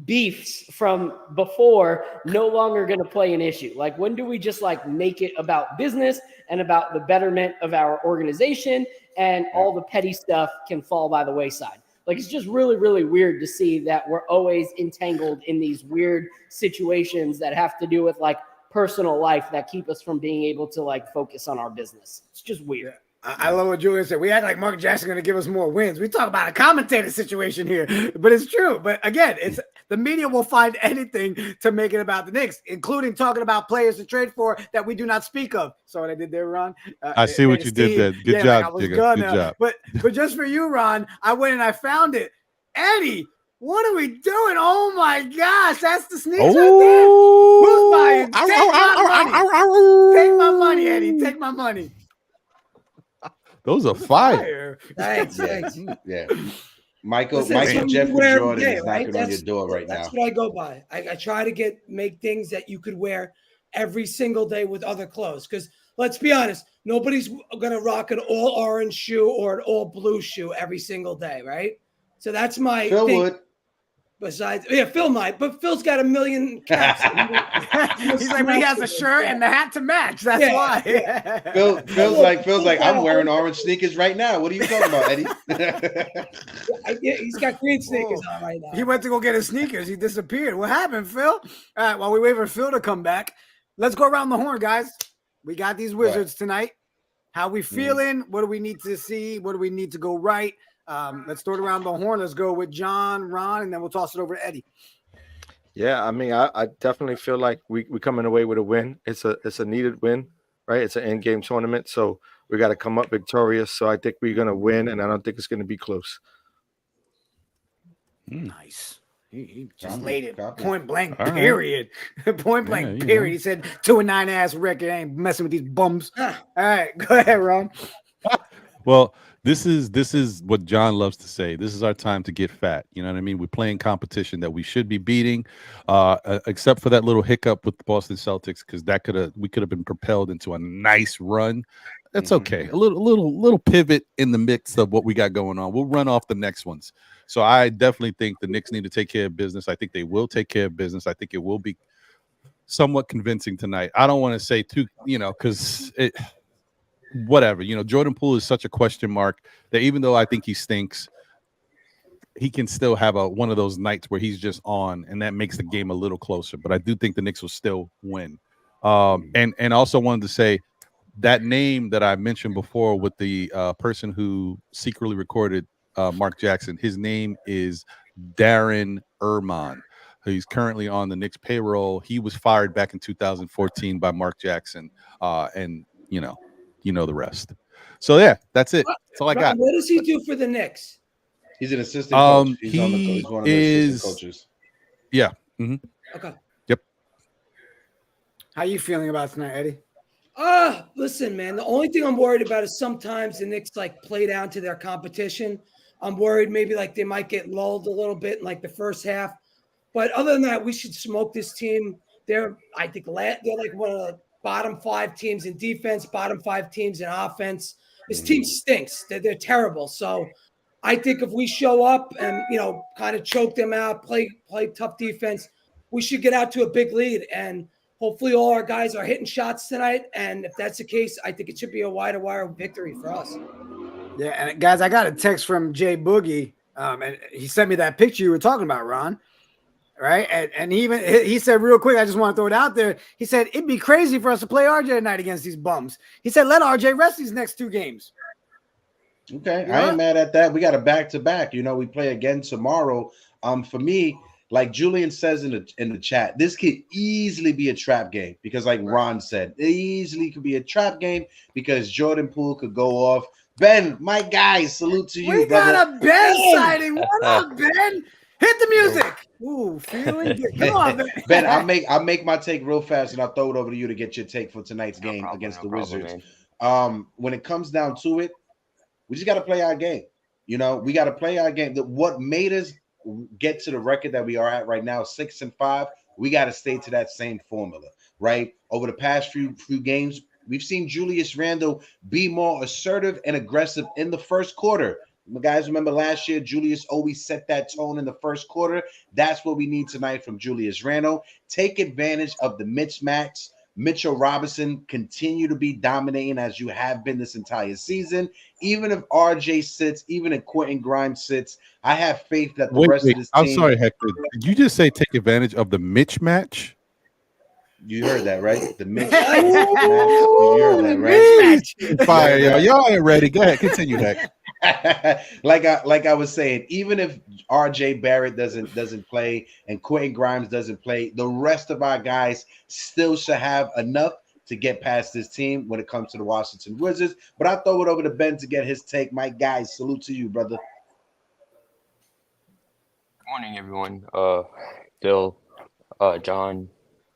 S4: beefs from before no longer going to play an issue? When do we just make it about business and about the betterment of our organization, and all the petty stuff can fall by the wayside? It's just really, really weird to see that we're always entangled in these weird situations that have to do with personal life that keep us from being able to focus on our business. It's just weird.
S3: I love what Julius said. We act like Mark Jackson going to give us more wins. We talk about a commentator situation here, but it's true. But again, it's the media will find anything to make it about the Knicks, including talking about players to trade for that we do not speak of. So what I did there, Ron?
S5: I see what you did there. Good job, Jigga. Good job.
S3: But just for you, Ron, I went and I found it. Eddie, what are we doing? Oh my gosh, that's the sneakers right there. Who's buying? Take my money, Eddie. Take my money.
S5: Those are fire.
S7: Thanks.
S2: Yeah. Michael
S7: Listen,
S2: Jeffrey Jordan
S7: day,
S2: is
S7: right?
S2: knocking on your door right now.
S7: That's what I go by. I try to make things that you could wear every single day with other clothes. Because let's be honest, nobody's going to rock an all orange shoe or an all blue shoe every single day, right? So that's my
S2: Phil
S7: thing.
S2: would.
S7: Besides, Phil might, but Phil's got a million caps.
S3: He's but he has a shirt and the hat to match. That's why.
S2: Yeah. Phil's like, I'm wearing orange sneakers right now. What are you talking about, Eddie?
S7: He's got green sneakers on right now.
S3: He went to go get his sneakers. He disappeared. What happened, Phil? All right, while we wait for Phil to come back, let's go around the horn, guys. We got these Wizards tonight. How we feeling? What do we need to see? What do we need to go right? Let's throw it around the horn. Let's go with John, Ron, and then we'll toss it over to Eddie.
S6: Yeah, I mean, I definitely feel like we're coming away with a win. It's a needed win, right? It's an end-game tournament, so we got to come up victorious. So I think we're going to win, and I don't think it's going to be close.
S3: Nice. He just laid it point blank,
S5: All
S3: period.
S5: Right.
S3: Point blank, period. He said 2-9 ass record. I ain't messing with these bums. All right, go ahead, Ron.
S5: Well, this is what John loves to say. This is our time to get fat. You know what I mean? We're playing competition that we should be beating, except for that little hiccup with the Boston Celtics, because we could have been propelled into a nice run. That's okay. A little pivot in the mix of what we got going on. We'll run off the next ones. So I definitely think the Knicks need to take care of business. I think they will take care of business. I think it will be somewhat convincing tonight. I don't want to say too, because it. Whatever, Jordan Poole is such a question mark that even though I think he stinks, he can still have one of those nights where he's just on, and that makes the game a little closer. But I do think the Knicks will still win. And also wanted to say that name that I mentioned before with the person who secretly recorded Mark Jackson, his name is Darren Erman. He's currently on the Knicks payroll. He was fired back in 2014 by Mark Jackson, and you know the rest. So yeah, that's it. That's all I got.
S7: What does he do for the Knicks?
S2: He's an assistant coach. He's one of the assistant coaches.
S5: Yeah. Mm-hmm.
S7: Okay.
S5: Yep.
S3: How you feeling about tonight, Eddie?
S7: Listen, man. The only thing I'm worried about is sometimes the Knicks play down to their competition. I'm worried maybe they might get lulled a little bit in the first half. But other than that, we should smoke this team. They're one of the bottom 5 teams in defense, bottom 5 teams in offense. This team stinks. They're terrible. So I think if we show up and, kind of choke them out, play tough defense, we should get out to a big lead. And hopefully all our guys are hitting shots tonight. And if that's the case, I think it should be a wire victory for us.
S3: Yeah, and guys, I got a text from Jay Boogie, and he sent me that picture you were talking about, Ron. Right. And he said real quick, I just want to throw it out there. He said, it'd be crazy for us to play RJ tonight against these bums. He said, let RJ rest these next 2 games.
S2: Okay. I ain't mad at that. We got a back-to-back. We play again tomorrow. For me, like Julian says in the chat, this could easily be a trap game because Ron said, it easily could be a trap game because Jordan Poole could go off. Ben, my guy, salute to you,
S3: we
S2: brother.
S3: Got a Ben sighting. What up, Ben? Hit the music. Ooh, feeling good. Come on, man.
S2: Ben, I'll make my take real fast, and I'll throw it over to you to get your take for tonight's game against the Wizards.
S6: Man.
S2: When it comes down to it, we just got to play our game. You know, we got to play our game. What made us get to the record that we are at right now, 6-5, we got to stay to that same formula, right? Over the past few games, we've seen Julius Randle be more assertive and aggressive in the first quarter. Guys, remember last year, Julius always set that tone in the first quarter. That's what we need tonight from Julius Randle. Take advantage of the mismatch. Mitchell Robinson, continue to be dominating as you have been this entire season. Even if RJ sits, even if Quentin Grimes sits, I have faith that the rest of this team.
S5: I'm sorry, Hector. Did you just say take advantage of the Mitch match?
S2: You heard that, right? The Mitch match. You heard that, right?
S5: Fire, y'all ain't ready. Go ahead, continue, Hector.
S2: like I was saying, even if RJ Barrett doesn't play and Quentin Grimes doesn't play, the rest of our guys still should have enough to get past this team when it comes to the Washington Wizards. But I'll throw it over to Ben to get his take. My guys, salute to you, brother.
S9: Good morning, everyone. Bill, John,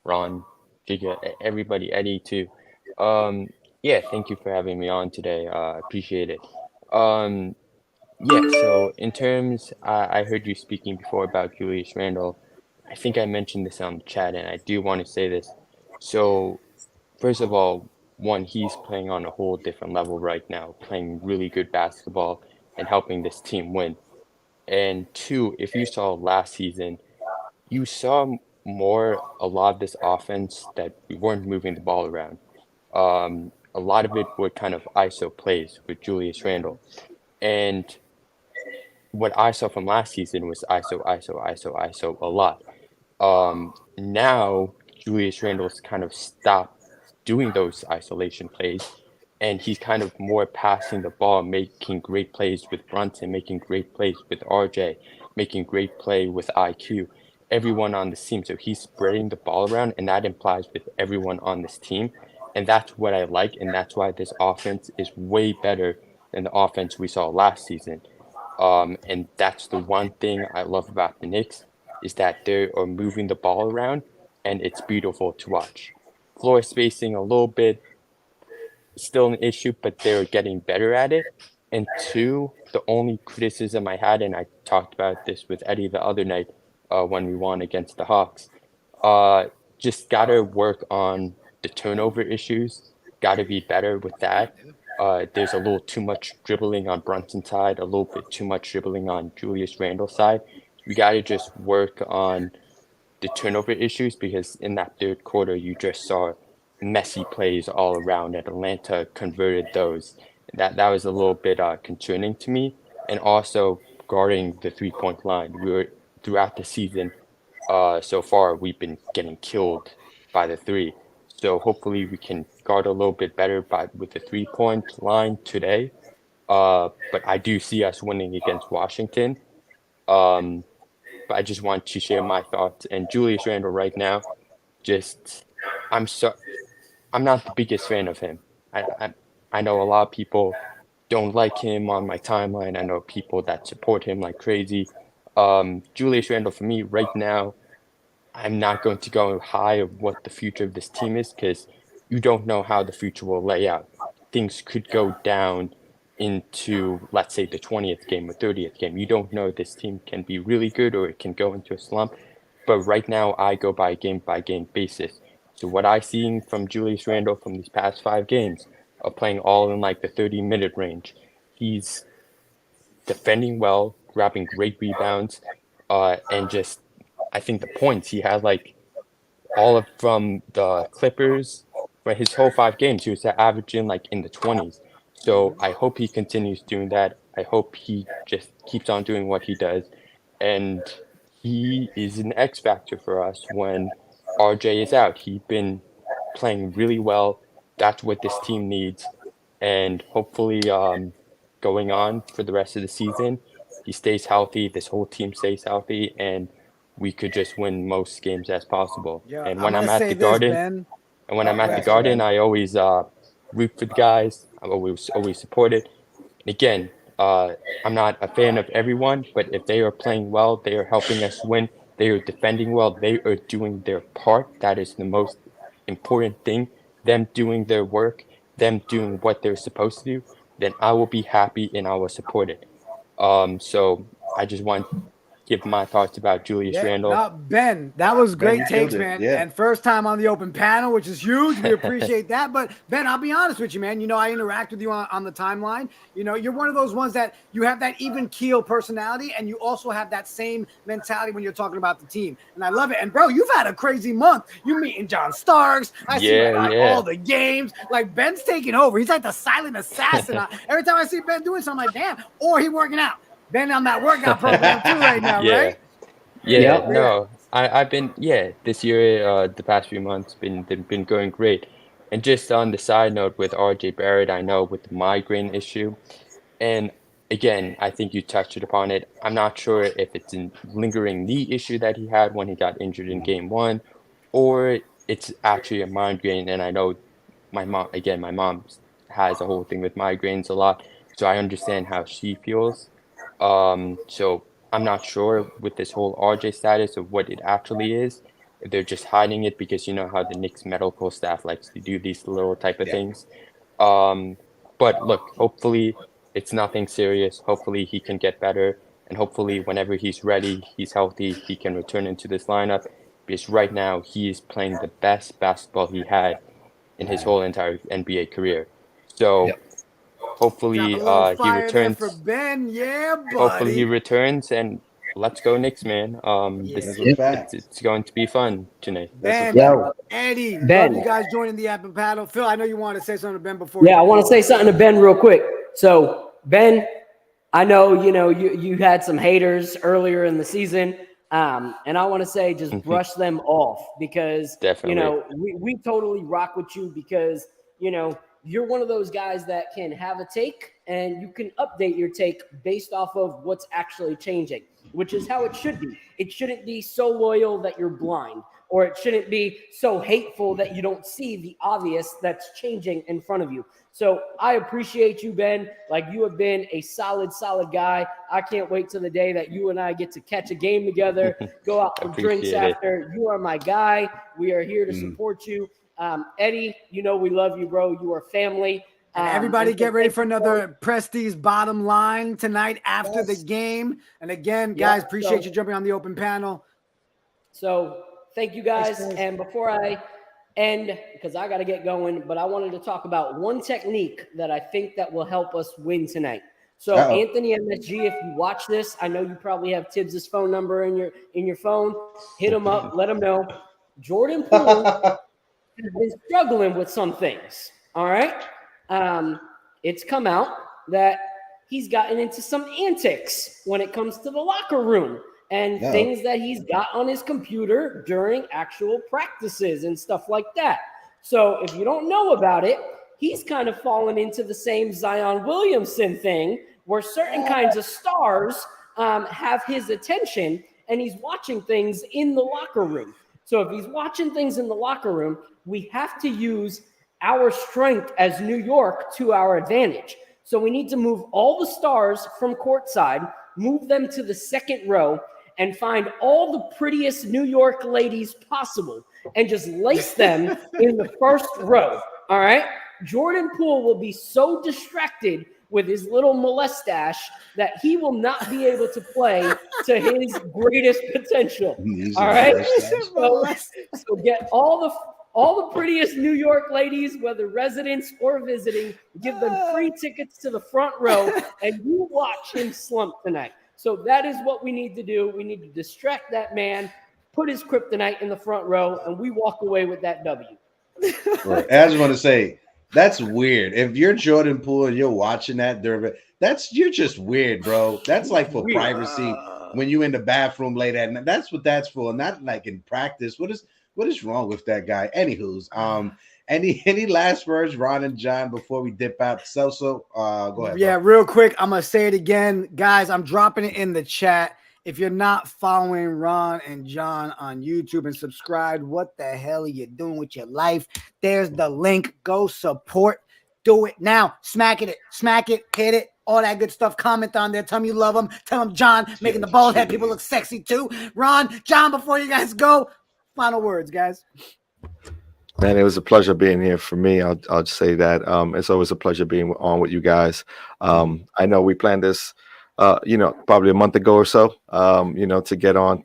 S9: Ron, Jigga, everybody, Eddie too. Yeah, thank you for having me on today. Appreciate it. Yeah, so in terms, I heard you speaking before about Julius Randle. I think I mentioned this on the chat, and I do want to say this. So, first of all, one, he's playing on a whole different level right now, playing really good basketball and helping this team win. And two, if you saw last season, you saw a lot of this offense that we weren't moving the ball around. A lot of it were kind of ISO plays with Julius Randle. And what I saw from last season was ISO a lot. Now, Julius Randle's kind of stopped doing those isolation plays, and he's kind of more passing the ball, making great plays with Brunson, making great plays with RJ, making great play with IQ, everyone on this team. So he's spreading the ball around, and that implies with everyone on this team. And that's what I like, and that's why this offense is way better than the offense we saw last season. And that's the one thing I love about the Knicks, is that they are moving the ball around, and it's beautiful to watch. Floor spacing a little bit, still an issue, but they're getting better at it. And two, the only criticism I had, and I talked about this with Eddie the other night when we won against the Hawks, just got to work on the turnover issues, got to be better with that. There's a little too much dribbling on Brunson's side, a little bit too much dribbling on Julius Randle's side. We got to just work on the turnover issues, because in that third quarter, you just saw messy plays all around, and Atlanta converted those. That was a little bit concerning to me. And also guarding the three-point line. We were, throughout the season so far, we've been getting killed by the three. So hopefully we can guard a little bit better with the three-point line today. But I do see us winning against Washington. But I just want to share my thoughts. And Julius Randle right now, I'm not the biggest fan of him. I know a lot of people don't like him on my timeline. I know people that support him like crazy. Julius Randle, for me right now, I'm not going to go high of what the future of this team is, because you don't know how the future will lay out. Things could go down into, let's say, the 20th game or 30th game. You don't know. This team can be really good or it can go into a slump. But right now, I go by game basis. So what I've seen from Julius Randle from these past 5 games of playing all in like the 30-minute range, he's defending well, grabbing great rebounds, and just, I think the points he had, like from the Clippers, for his whole 5 games, he was averaging like in the 20s. So I hope he continues doing that. I hope he just keeps on doing what he does. And he is an X factor for us when RJ is out. He's been playing really well. That's what this team needs. And hopefully going on for the rest of the season, he stays healthy, this whole team stays healthy, and we could just win most games as possible.
S3: Yeah,
S9: and when I'm at the
S3: Garden,
S9: Garden, I always root for the guys. I always support it. And again, I'm not a fan of everyone, but if they are playing well, they are helping us win, they are defending well, they are doing their part. That is the most important thing. Them doing their work, them doing what they're supposed to do, then I will be happy and I will support it. So I just want to give my thoughts about Julius
S3: Yeah,
S9: Randle.
S3: no, Ben, that was
S2: Ben,
S3: great
S2: you
S3: takes,
S2: killed it.
S3: man.
S2: Yeah.
S3: And first time on the open panel, which is huge. We appreciate that. But Ben, I'll be honest with you, man. You know, I interact with you on the timeline. You know, you're one of those ones that you have that even keel personality, and you also have that same mentality when you're talking about the team. And I love it. And bro, you've had a crazy month. You meeting John Starks. I see you at like, all the games. Like Ben's taking over. He's like the silent assassin. Every time I see Ben doing something, I'm like, damn. Or he working out. Ben on that workout program too right now, right?
S9: Yeah,
S4: Yep.
S9: no, I've been this year, the past few months been going great. And just on the side note with RJ Barrett, I know with the migraine issue, and again, I think you touched it upon it. I'm not sure if it's a lingering knee issue that he had when he got injured in game one, or it's actually a migraine. And I know my mom has a whole thing with migraines a lot, so I understand how she feels. So I'm not sure with this whole RJ status of what it actually is. If they're just hiding it because you know how the Knicks medical staff likes to do these little type of things. But look, hopefully it's nothing serious. Hopefully he can get better, and hopefully whenever he's ready, he's healthy, he can return into this lineup. Because right now he is playing the best basketball he had in his whole entire NBA career. So hopefully
S3: Drop a little
S9: he
S3: fire there
S9: returns.
S3: for Ben. Yeah, buddy.
S9: Hopefully he returns, and let's go Knicks, man. It's going to be fun tonight.
S3: Ben,
S4: Yeah.
S3: Eddie,
S4: Ben.
S3: love you guys joining the app and paddle. Phil, I know you want to say something to Ben before.
S4: Yeah, I want to say something to Ben real quick. So, Ben, I know you had some haters earlier in the season, and I want to say just brush them off because we totally rock with you because you're one of those guys that can have a take and you can update your take based off of what's actually changing, which is how it should be. It shouldn't be so loyal that you're blind, or it shouldn't be so hateful that you don't see the obvious that's changing in front of you. So I appreciate you, Ben. Like, you have been a solid guy. I can't wait till the day that you and I get to catch a game together, go out for drinks after. You are my guy. We are here to support you. Eddie, we love you, bro. You are family.
S3: And everybody get ready for another Prestige Bottom Line tonight after the game. And again, guys, appreciate you jumping on the open panel.
S4: So thank you, guys. And before I end, because I got to get going, but I wanted to talk about one technique that I think that will help us win tonight. So Anthony MSG, if you watch this, I know you probably have Tibbs' phone number in your phone. Hit him up. Let him know. Jordan Poole has been struggling with some things. All right. It's come out that he's gotten into some antics when it comes to the locker room and things that he's got on his computer during actual practices and stuff like that. So if you don't know about it, he's kind of fallen into the same Zion Williamson thing where certain kinds of stars have his attention and he's watching things in the locker room. So if he's watching things in the locker room, we have to use our strength as New York to our advantage. So we need to move all the stars from courtside, move them to the second row, and find all the prettiest New York ladies possible and just lace them in the first row. All right? Jordan Poole will be so distracted with his little mustache that he will not be able to play to his greatest potential. All right? So get all the prettiest New York ladies, whether residents or visiting, give them free tickets to the front row, and you watch him slump tonight. So that is what we need to do. We need to distract that man, put his kryptonite in the front row, and we walk away with that W.
S2: Right. I just want to say, that's weird. If you're Jordan Poole and you're watching that, you're just weird, bro. That's like for privacy when you in the bathroom late at night. That's what that's for, not like in practice. What is wrong with that guy? Anywho's, any last words, Ron and John, before we dip out? Celso, go ahead.
S3: Yeah, real quick. I'm gonna say it again, guys. I'm dropping it in the chat. If you're not following Ron and John on YouTube and subscribed, what the hell are you doing with your life? There's the link. Go support. Do it now. Smack it, hit it. all that good stuff. Comment on there. Tell them you love them. Tell them John making the bald head people look sexy too. Ron, John, before you guys go, final words, guys.
S6: Man, it was a pleasure being here for me. I'll just say that. It's always a pleasure being on with you guys. I know we planned this, probably a month ago or so, to get on.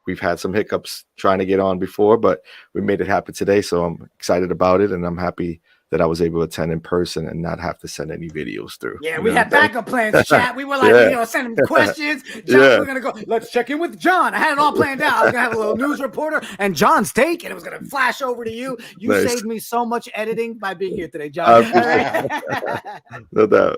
S6: We've had some hiccups trying to get on before, but we made it happen today. So I'm excited about it, and I'm happy that I was able to attend in person and not have to send any videos through.
S3: Yeah, we had backup plans, chat. We were like, send him questions. John, we're going to go, let's check in with John. I had it all planned out. I was going to have a little news reporter and John's take, and it was going to flash over to you. You saved me so much editing by being here today, John.
S6: No doubt.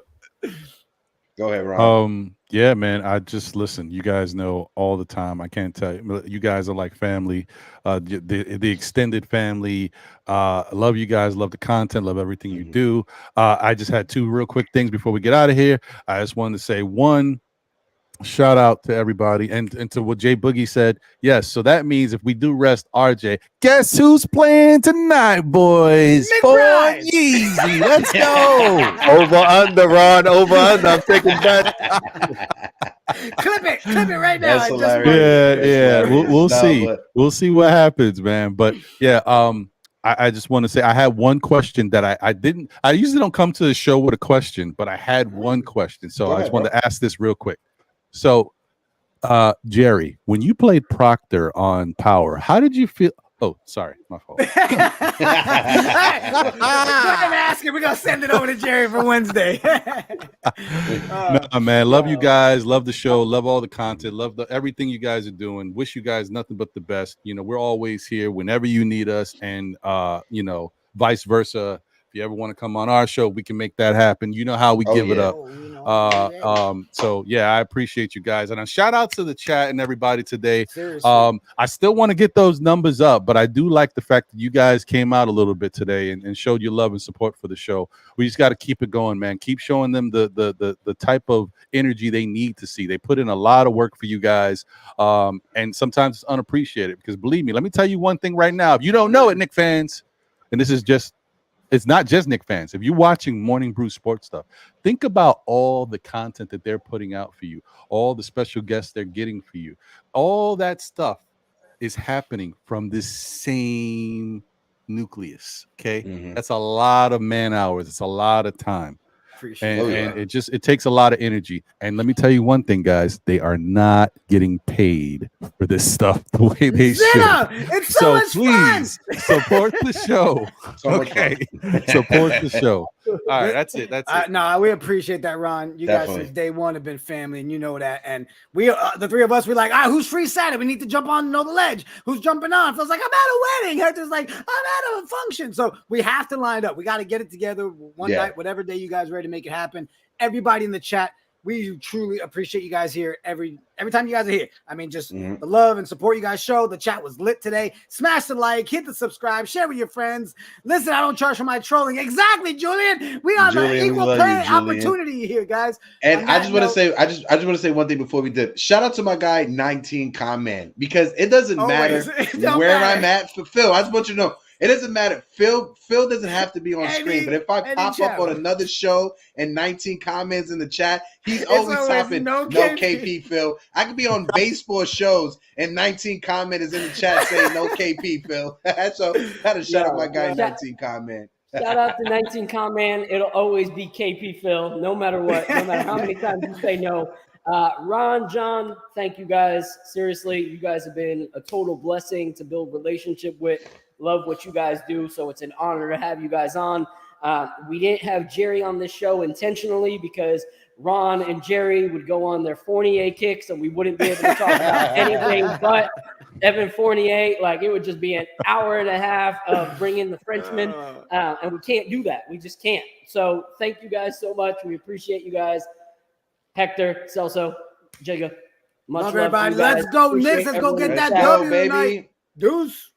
S2: Go ahead, Ron.
S5: Yeah, man. I just listen. You guys know all the time. I can't tell you. You guys are like family. The extended family. Love you guys. Love the content. Love everything you do. I just had two real quick things before we get out of here. I just wanted to say one. Shout out to everybody and to what Jay Boogie said. Yes, so that means if we do rest RJ, guess who's playing tonight, boys? For Yeezy. Let's go.
S6: Over under, Ron. Over under. I'm taking that.
S3: Clip it right now.
S2: That's hilarious.
S5: We'll see. We'll see what happens, man. But yeah, I just want to say I had one question that I usually don't come to the show with a question, but I had one question. So I just wanted to ask this real quick. So, Jerry, when you played Proctor on Power, how did you feel? Oh, sorry, my fault.
S3: We're gonna send it over to Jerry for Wednesday.
S5: No, man, love you guys, love the show, love all the content, love everything you guys are doing. Wish you guys nothing but the best. We're always here whenever you need us, and vice versa. If you ever want to come on our show, we can make that happen. You know how we give it up. So yeah, I appreciate you guys, and a shout out to the chat and everybody today. Seriously. I still want to get those numbers up, but I do like the fact that you guys came out a little bit today and showed your love and support for the show. We just got to keep it going, man. Keep showing them the type of energy they need to see. They put in a lot of work for you guys, and sometimes it's unappreciated because believe me, let me tell you one thing right now. If you don't know it, Knicks fans, and it's not just Knicks fans. If you're watching Morning Brew Sports stuff, think about all the content that they're putting out for you, all the special guests they're getting for you. All that stuff is happening from this same nucleus, okay? That's a lot of man hours. It's a lot of time. And it takes a lot of energy. And let me tell you one thing, guys, they are not getting paid for this stuff the way they should.
S3: It's so much
S5: please support the show. Okay. Support the show. All right, that's it.
S3: No, we appreciate that, Ron. You guys since day one have been family, and you know that. And we, the three of us, we're like, who's free Saturday? We need to jump on Know the Ledge. Who's jumping on? Feels like I'm at a wedding. Hector's like, I'm at a function. So we have to line up. We got to get it together one night, whatever day you guys are ready to make it happen. Everybody in the chat, we truly appreciate you guys here every time you guys are here. I mean, just the love and support you guys show. The chat was lit today. Smash the like, hit the subscribe, share with your friends. Listen, I don't charge for my trolling. Exactly, Julian. We on the equal pay opportunity here, guys.
S2: And I just want to say, I just want to say one thing before we dip. Shout out to my guy 19 comment, because it doesn't matter where I'm at for Phil. I just want you to know. It doesn't matter. Phil doesn't have to be on screen, but if I pop up on another show and 19 comments in the chat, he's always typing no KP Phil. I could be on baseball shows and 19 comment is in the chat saying no KP Phil. So I had to shout out my guy 19 comment.
S4: Shout out to 19 comment. It'll always be KP Phil, no matter what, no matter how many times you say no. Ron, John, thank you guys. Seriously, you guys have been a total blessing to build relationship with. Love what you guys do, so it's an honor to have you guys on. We didn't have Jerry on this show intentionally because Ron and Jerry would go on their Fournier kicks and we wouldn't be able to talk about anything but Evan Fournier. Like, it would just be an hour and a half of bringing the Frenchman, and we can't do that. We just can't. So thank you guys so much. We appreciate you guys. Hector, Celso, Jigga, much love, everybody.
S3: Let's go, Knicks. Let's go get that W tonight. Deuce.